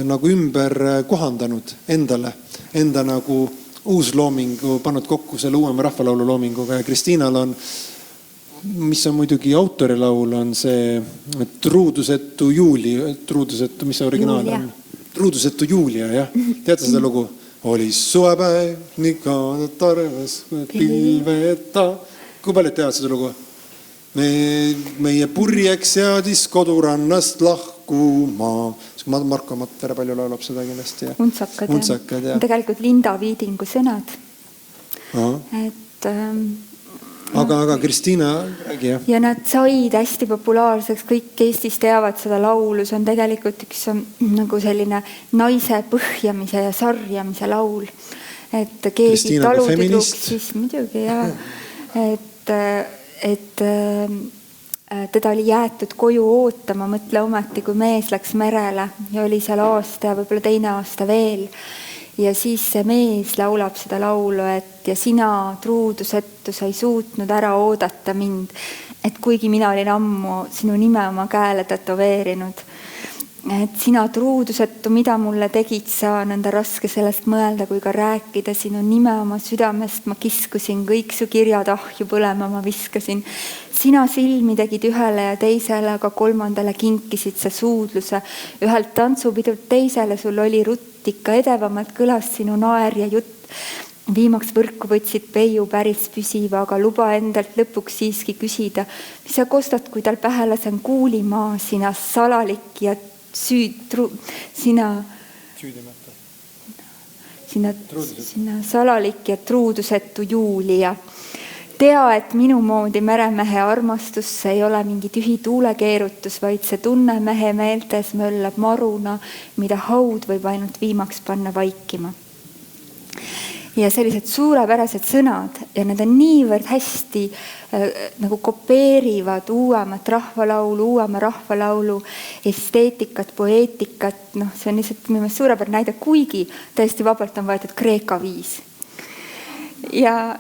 nagu ümber kohandanud enda nagu uusloomingu pannud kokku selle uuema rahvalaulu loominguga ja Kristiinal on, mis on muidugi autorilaul, on see Truudusetu Juuli, mis see originaal on? Truudusetu Juulia, jah. Teate seda lugu? Oli suvepäev, nii kaanad tarves, pilveta. Kui palju teavad seda lugu? Meie purjeks seadis kodurannast lahkuma. Marko Matvere palju laulab seda kindlasti. Untsakad, jah. Tegelikult Linda Viidingu sõnad. Aga Kristiina räägi, jah. Ja nad said hästi populaarseks, kõik Eestis teavad seda laulu, see on tegelikult üks nagu selline naise põhjamise ja sarjamise laul. Et keegi talutüdruks, siis muidugi, jah. Et teda oli jäetud koju ootama, mõtle ometi, kui mees läks merele ja oli seal aasta ja võib-olla teine aasta veel. Ja siis see mees laulab seda laulu, et ja sina truudusettu sa ei suutnud ära oodata mind, et kuigi mina olin ammu sinu nime oma käele tätoveerinud. Et sina truudusettu, mida mulle tegid sa, nõnda raske sellest mõelda kui ka rääkida, sinu nime oma südamest ma kiskusin, kõik su kirjad ahju põlema ma viskasin. Sina silmi tegid ühele ja teisele, aga kolmandale kinkisid sa suudluse. Ühelt tantsupidult teisele sul oli rutt, ikka edevamalt kõlas sinu naer ja jutt. Viimaks võrku võtsid peiu päris püsiva, aga luba endalt lõpuks siiski küsida. Mis sa kostad, kui tal pähe lasen kuulimaa, sina salalik ja sina salalik ja truudusetu Juulia. Tea, et minu moodi meremehe armastus ei ole mingi tühi tuulekeerutus, vaid see tunne mehe meeltes möllab maruna, mida haud võib ainult viimaks panna vaikima. Ja sellised suurepärased sõnad ja need on niivõrd hästi nagu kopeerivad uuema rahvalaulu esteetikat, poeetikat. See on lihtsalt minu meelest suurepärane näide, kuigi täiesti vabalt on võetud kreeka viis. Ja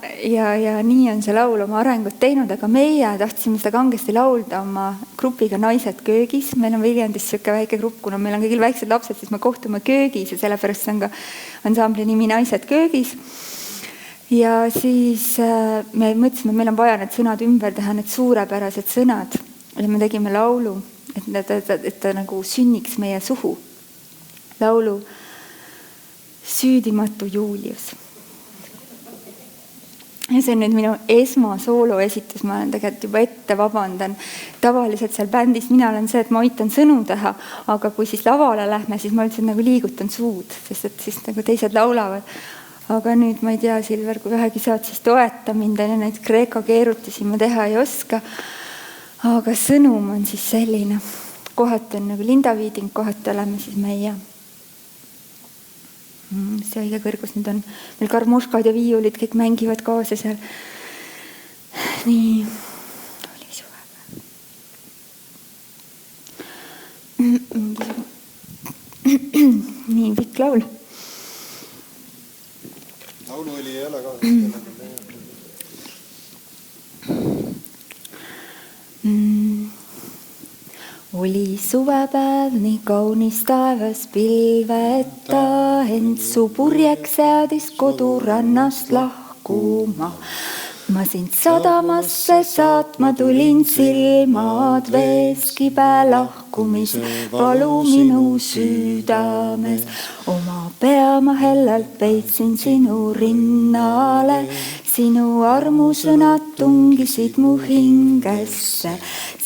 nii on see laul oma arengut teinud, aga meie tahtsime seda kangesti laulda oma grupiga Naised köögis. Meil on Viljandis siuke väike grupp, kuna meil on kõigil väiksed lapsed, siis me kohtume köögis ja sellepärast on ka ansambli nimi Naised köögis. Ja siis me mõtlesime, et meil on vaja need sõnad ümber teha, need suurepärased sõnad. Ja me tegime laulu, et ta nagu sünniks meie suhu. Laulu Süüdimatu Juulius. Ja see on nüüd minu esmasoolo esitus, ma olen tegelikult juba ette vabandan. Tavaliselt seal bändis mina olen see, et ma aitan sõnu teha, aga kui siis lavale lähme, siis ma ütlesin nagu liigutan suud, sest et siis nagu teised laulavad. Aga nüüd ma ei tea, Silver, kui vähegi saad, siis toeta mind ja neid kreeka keerutusi ma teha ei oska. Aga sõnum on siis selline. Kohati on nagu Linda Viiding, kohati oleme siis meie. See õige kõrgus nüüd on meil karmoškad ja viiulid, kõik mängivad kaasa seal. Nii, oli suvepäev. Nii, pikk laul. Laulu oli ei ole ka. Oli suvepäev, nii kaunis taevas pilveta, ent su purjeks seadis kodurannast lahkuma. Ma sind sadamasse saatma tulin, silmad vees, kibe lahkumise valu minu südames. Oma pea ma hellalt peitsin sinu rinnale, sinu armusõnad tungisid mu hingesse.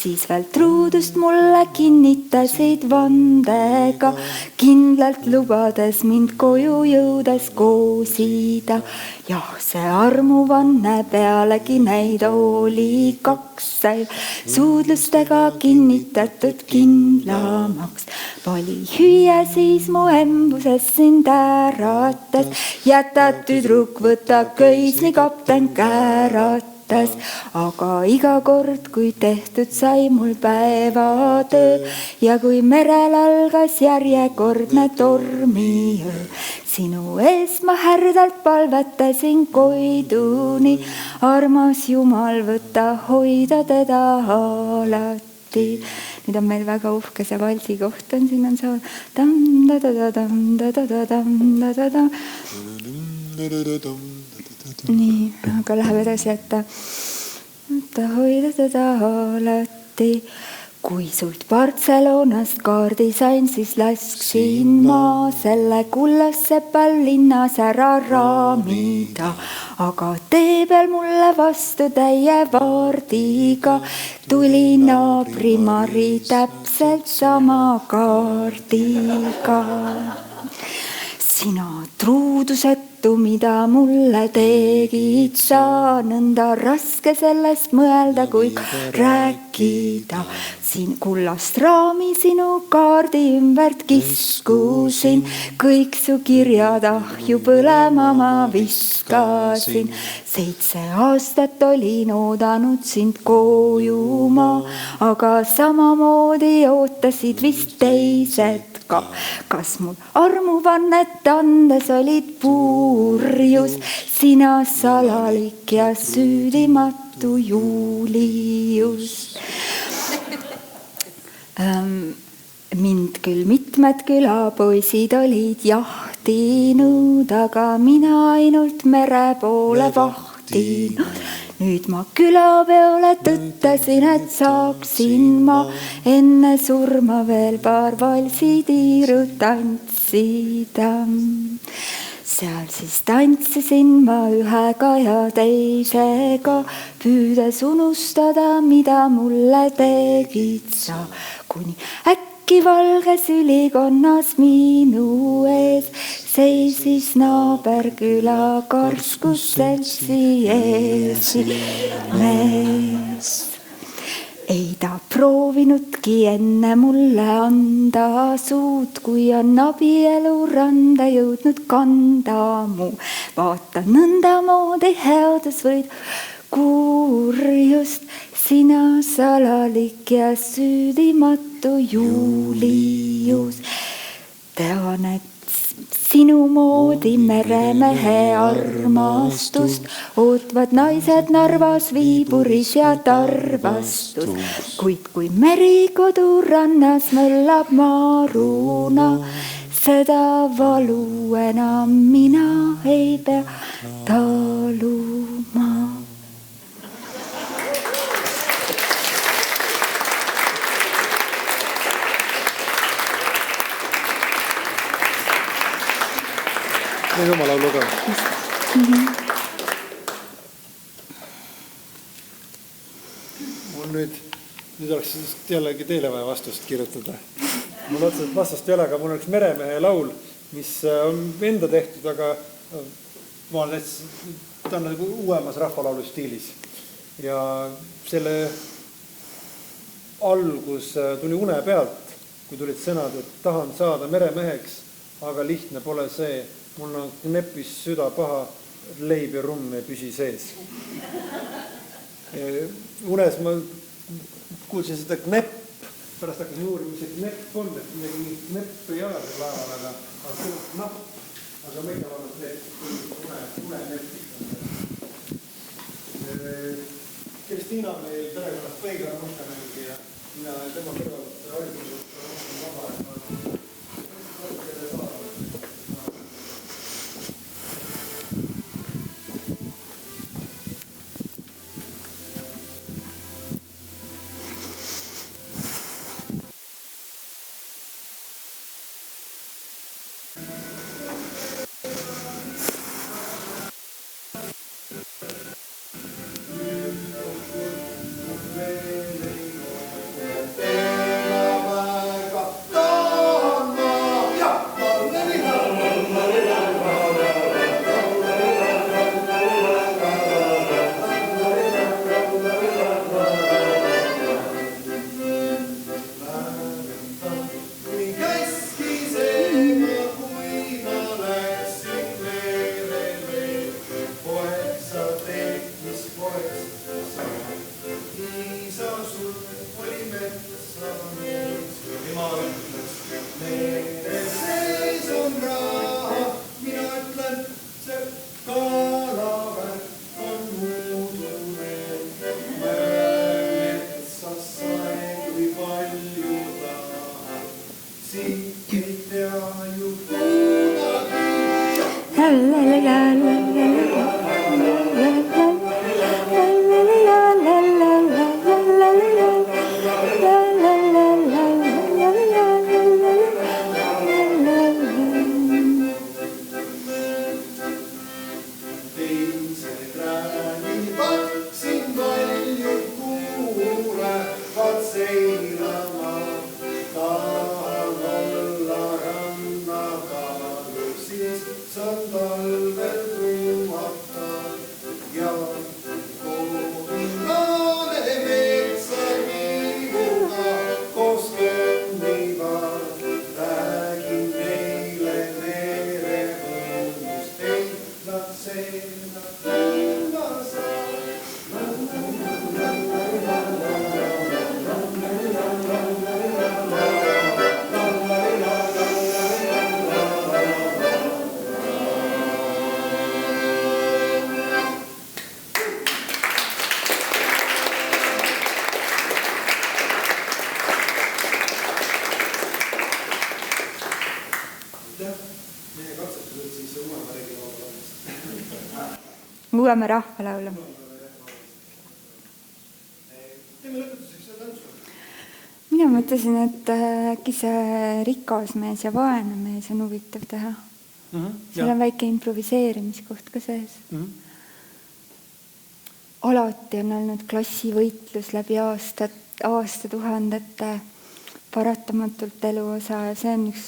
Siis veel truudust mulle kinnitasid vandega, kindlalt lubades mind koju jõudes koosida. Jah, see armuvanne pealegi neid oli 2 suudlustega kinnitatud kindlamaks. Vali hüüe siis mu embuses sind äratas, jäta tüdruk, võta köis, nii kapten kääratas. Aga iga kord, kui tehtud sai mul päevatöö ja kui merel algas järjekordne tormiöö, sinu ees ma härdalt palvetasin koiduni, armas Jumal, võta hoida teda alati. Nüüd on meil väga uhke see valsi koht on, siin on see tam-da-da-da-tam-da-da-da-tam-da-da-da. Nii, aga läheb edasi, et hoida teda alati. Kui sult Barcelonast kaardi sain, siis lasksin ma selle kullassepal linnas ära raamida. Aga tee peal mulle vastu täie vaardiga tuli naabri Mari täpselt sama kaardiga. Sina truudusetu, mida mulle tegid sa, nõnda raske sellest mõelda, kui rääkida. Siin kullast raami sinu kaardi ümbert kiskusin, kõik su kirjad ahju põlema ma viskasin. 7 aastat olin oodanud sind koju ma, aga samamoodi ootasid vist teised. Kas mul armuvannet andes olid purjus, sina salalik ja süüdimatu Julius? Mind küll mitmed külapoisid olid jahtinud, aga mina ainult mere poole vahtinud. Nüüd ma külapeole tõttasin, et saaksin ma enne surma veel paar valsitiiru tantsida. Seal siis tantsisin ma ühega ja teisega, püüdes unustada, mida mulle tegid sa. Kuni äkki valges ülikonnas minu ees seisis naaberküla karskus seltsi esimees. Ei ta proovinudki enne mulle anda suud, kui on abielu randa jõudnud kanda mu. Vaata nõndamoodi headus võid kurjust, sina salalik ja süüdimatu Julius. Tean, et sinu moodi meremehe armastust ootvad naised Narvas, Viiburis ja Tarvastus. Kuid kui meri kodurannas möllab maruna, seda valu enam mina ei pea taluma. Ei oma laulu ka. Mul nüüd oleks jällegi teile vaja vastust kirjutada. Mul otseselt vastust ei ole, aga mul oleks Meremehe laul, mis on enda tehtud, aga ma olen ta on nagu uuemas rahvalaulu stiilis. Ja selle algus tuli une pealt, kui tulid sõnad, et tahan saada meremeheks, aga lihtne pole see. Mul on knepis süda paha, leib ja rumm ei püsi sees. Unes ma kuulsin seda knepp, pärast hakkasin uurima, mis see knepp on, et midagi knepp ei ole see laeval, aga see on napp. Aga meil on olnud need unenepid. Kristiina meil perekonnast Põiga mustamängija ja mina tema kõrvalt haridusest vaba. Uuema rahvalaulu. Mina mõtlesin, et äkki see rikas mees ja vaene mees on huvitav teha. Seal on väike improviseerimiskoht ka sees. Alati on olnud klassivõitlus läbi aastatuhandete paratamatult eluosa ja see on üks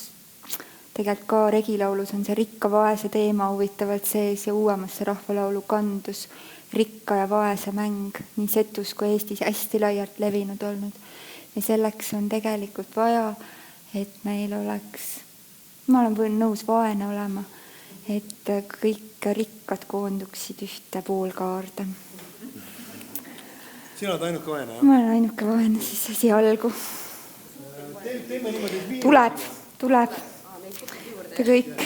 tegelikult ka regilaulus on see rikka vaese teema huvitavalt sees ja uuemasse rahvalaulu kandus rikka ja vaese mäng nii Setus kui Eestis hästi laialt levinud olnud. Ja selleks on tegelikult vaja, et meil oleks, ma olen nõus vaene olema, et kõik rikkad koonduksid ühte poolkaarde. Sina oled ainuke vaene, jah? Ma olen ainuke vaene siis esialgu. Tuleb. Te kõik.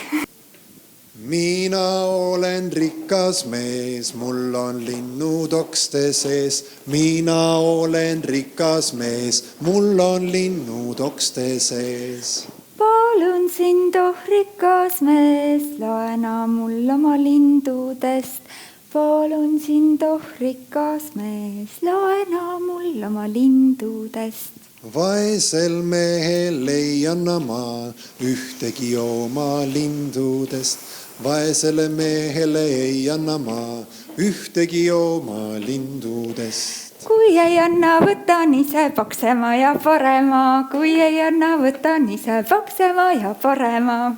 Mina olen rikas mees, mul on linnud okste sees. Mina olen rikas mees, mul on linnud okste sees. Palun sind, oh rikas mees, laena mul oma lindudest. Palun sind, oh rikas mees, laena mul oma lindudest. Vaesel mehel ei anna ma ühtegi oma lindudest. Vaesele mehele ei anna ma ühtegi oma lindudest. Kui ei anna, võtan ise paksema ja parema. Kui ei anna, võtan ise paksema ja parema.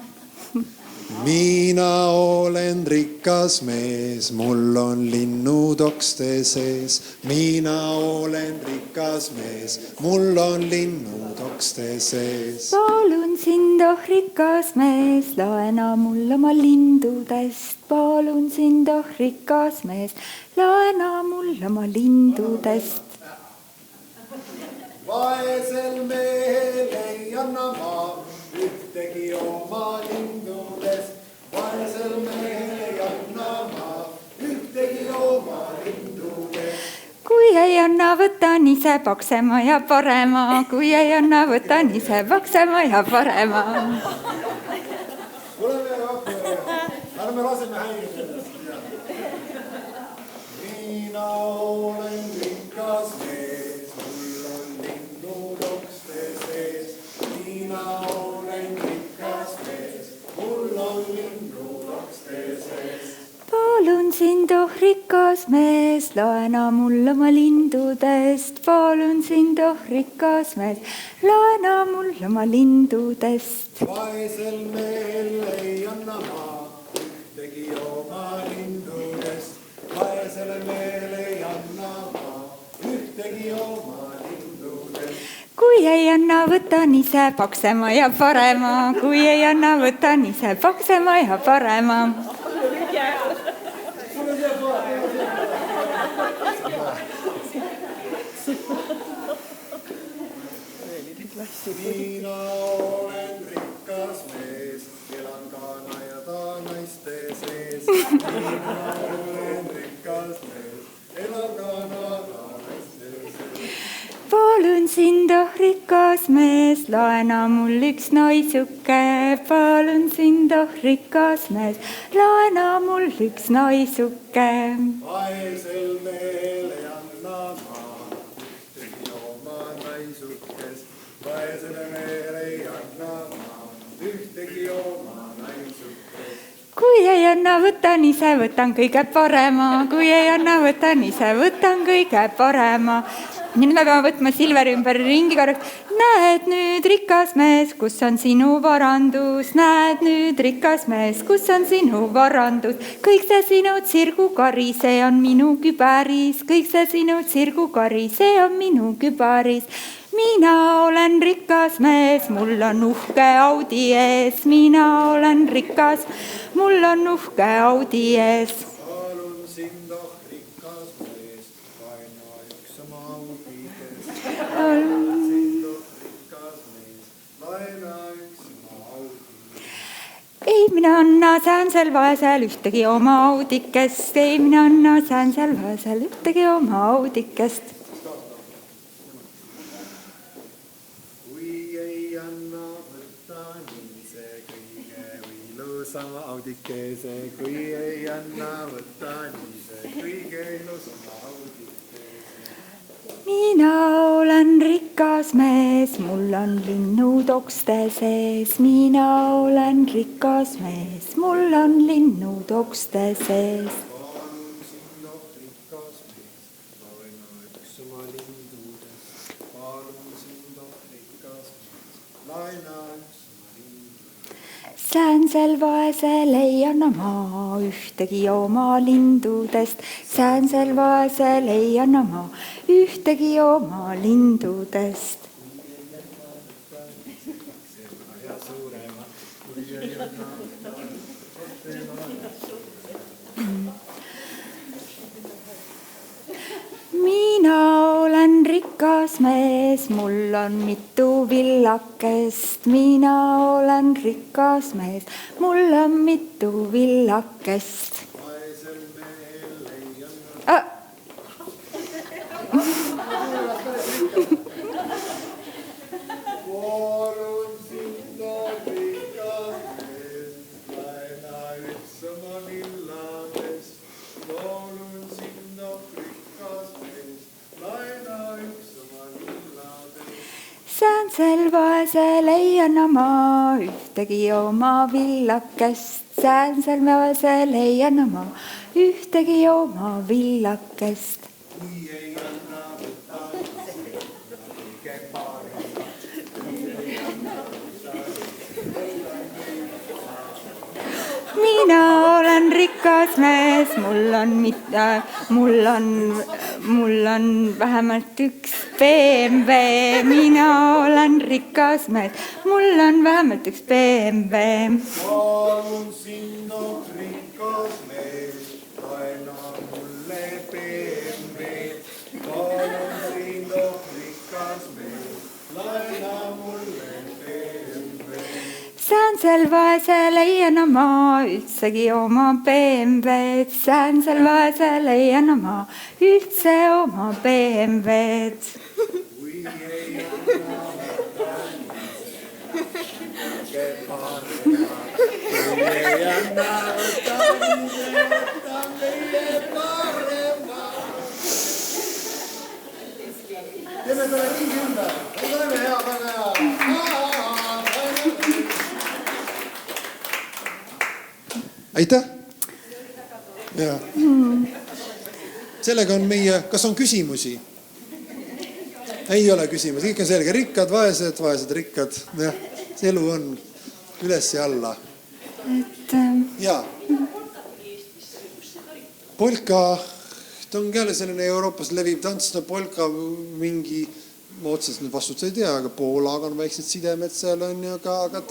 mina olen rikas mees, mul on linnud okste sees. mina olen rikas mees, mul on linnud okste sees. palun sind, oh rikas mees, laena mul oma lindudest. palun sind, oh rikas mees, laena mul oma lindudest. vaesel mehel ei anna ma ühtegi oma lindudest. vaesel mehel ei anna ma ühtegi oma lindudest. kui ei anna, võtan ise paksema ja parema. kui ei anna, võtan ise paksema ja parema. tuleme kokku, ärme laseme häirida ennast. mina olen rikas mees, mul on linnud okste sees. mina olen rikas mees, mul on linnud okste sees. palun sind, oh rikas mees, laena mul oma lindudest. palun sind, oh rikas mees, laena mul oma lindudest. vaesel mehel ei anna ma ühtegi oma lindudest. vaesel mehel ei anna ma ühtegi oma lindudest. kui ei anna, võtan ise paksema ja parema. kui ei anna, võtan ise paksema ja parema. mina olen rikas mees, elan kana ja naiste sees. mina olen rikas mees, elan kana ja naiste sees. palun sind, oh rikas mees, laena mul üks naisuke. palun sind, oh rikas mees, laena mul üks naisuke. vaesel mehel ei anna ma ühtegi oma naisukest. vaesele mehel ei anna ma ühtegi oma naisukest. kui ei anna, võtan ise, võtan kõige parema. kui ei anna, võtan ise, võtan kõige parema. nüüd me peame võtma Silveri ümber ringi korraks. näed nüüd, rikas mees, kus on sinu varandus. näed nüüd, rikas mees, kus on sinu varandus. kõik see sinu tsirgukari, see on minu kübaris. kõik see sinu tsirgukari, see on minu kübaris. mina olen rikas mees, mul on uhke Audi ees. mina olen rikas, mul on uhke Audi ees. palun sind, oh rikas mees, laena üks oma Audidest. palun sind, oh rikas mees, laena üks oma Audidest. ei mina anna säänsel vaesel ühtegi oma Audikest. ei mina anna säänsel vaesel ühtegi oma Audikest. kui ei anna, võtan ise kõige ilusama Audikese. kui ei anna, võtan ise kõige ilusama Audikese. mina olen rikas mees, mul on linnud okste sees. mina olen rikas mees, mul on linnud okste sees. palun sind, oh rikas mees, laena üks oma lindudest. palun sind, oh rikas mees, laena üks oma lindudest. säänsel vaesel ei anna ma ühtegi oma lindudest. säänsel vaesel ei anna ma ühtegi oma lindudest. ja suurema, kui ei anna. mina olen rikas mees, mul on mitu villakest. mina olen rikas mees, mul on mitu villakest. vaesel mehel ei anna. Ah, palun sind, oh rikas mees, laena üks oma villamest. palun sind, oh rikas mees, laena üks oma villamest. säänsel vaesel ei anna ma ühtegi oma villakest. säänsel vaesel ei anna ma ühtegi oma villakest. kui ei anna, võtan kõige parema. mina olen rikas mees, mul on vähemalt üks BMW, mina olen rikas mees, mul on vähemalt üks BMW. palun sind, oh rikas mees, laena mulle BMW. palun sind, oh rikas mees, laena mulle BMW. Säänsel vaesel ei anna ma üldsegi oma BMW-d, säänsel vaesel ei anna ma üldse oma BMW-d. kui ei anna kui ei anna võta meie parema. Teeme selle ringi ümber, oleme hea, väga hea. Aitäh! Ja. Sellega on meie, kas on küsimusi? Ei ole küsimusi, kõik on selge. Rikkad, vaesed, vaesed, rikkad. Ja, see elu on üles ja alla. Ja. Polka, ta on jälle selline Euroopas leviv tants, polka mingi, ma otseselt nüüd vastust ei tea, aga Poolaga on väiksed sidemed seal on ja aga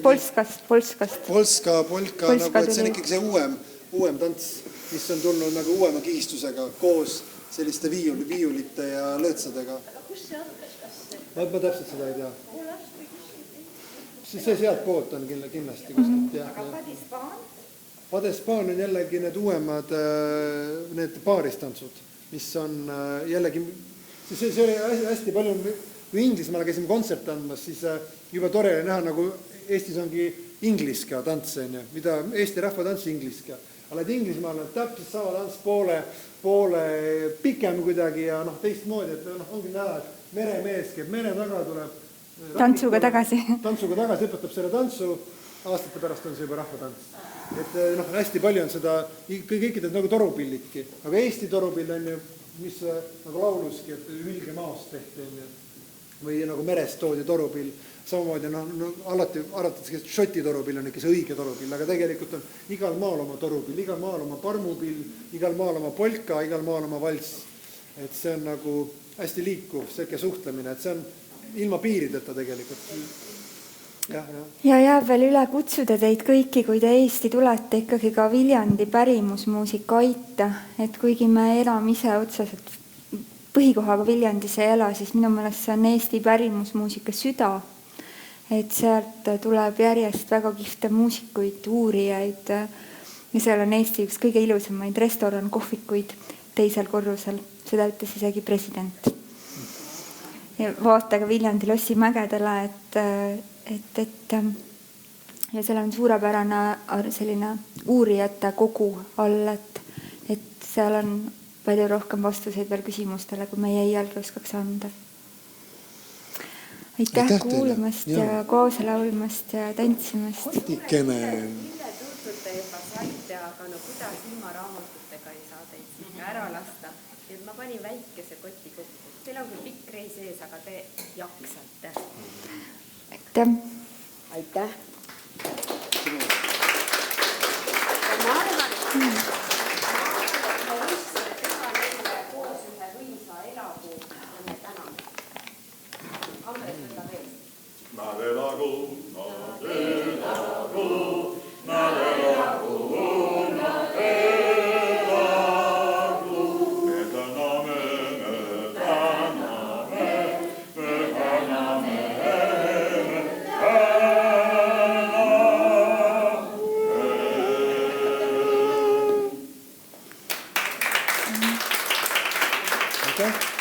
Polskast. Polska, nagu, et see on ikkagi see uuem tants, mis on tulnud nagu uuema kihistusega koos selliste viiulite ja lõõtsadega. Ma täpselt seda ei tea. See sealt poolt on kindlasti kuskilt. Aga Padespaan on jällegi need uuemad need paaristantsud, mis on jällegi see oli hästi palju, kui Inglismaal käisime kontsert andmas, siis juba tore oli näha, nagu Eestis ongi ingliska tantse, mida Eesti rahva tants ingliska. Aga Inglismaal on täpselt sama tants poole pikem kuidagi ja teistmoodi, et ongi näha, et meremees käib mere taga, tuleb tantsuga tagasi, õpetab selle tantsu, aastate pärast on see juba rahvatants. Et hästi palju on seda, kõikidelt nagu torupillidki, aga Eesti torupill on ju, mis nagu lauluski, et hülge maast tehti või nagu merest toodi torupill. Samamoodi alati arvatakse, et Šoti torupill on ikka see õige torupill, aga tegelikult on igal maal oma torupill, igal maal oma parmupill, igal maal oma polka, igal maal oma valss. Et see on nagu hästi liikuv, selge suhtlemine, et see on ilma piirideta tegelikult. Ja jääb veel üle kutsuda teid kõiki, kui te Eesti tulete ikkagi ka Viljandi pärimusmuusika aita, et kuigi me elame ise otseselt põhikohaga Viljandis ei ela, siis minu meelest see on Eesti pärimusmuusika süda, et sealt tuleb järjest väga kihvte muusikuid, uurijaid ja seal on Eesti üks kõige ilusamaid restoran kohvikuid teisel korrusel, seda ütles isegi president. Ja vaatage Viljandi lossi mägedele, et ja seal on suurepärane selline uurijate kogu all, et seal on palju rohkem vastuseid veel küsimustele, kui meie iialgi oskaks anda. Aitäh kuulamast ja kaasa laulmast ja tantsimast. Tikene. Mille tutvud te juba saite, aga kuidas ilma raamatutega ei saa teid siin ära lasta. Et ma panin väikese koti kokku. Teil on küll pikk reis ees, aga te jaksate. Aitäh. Ma arvan, et ma võistsime teha neile koos ühe võimsa elapuu ja me täname. Andres, võta veel. Nadelagu. Aitäh.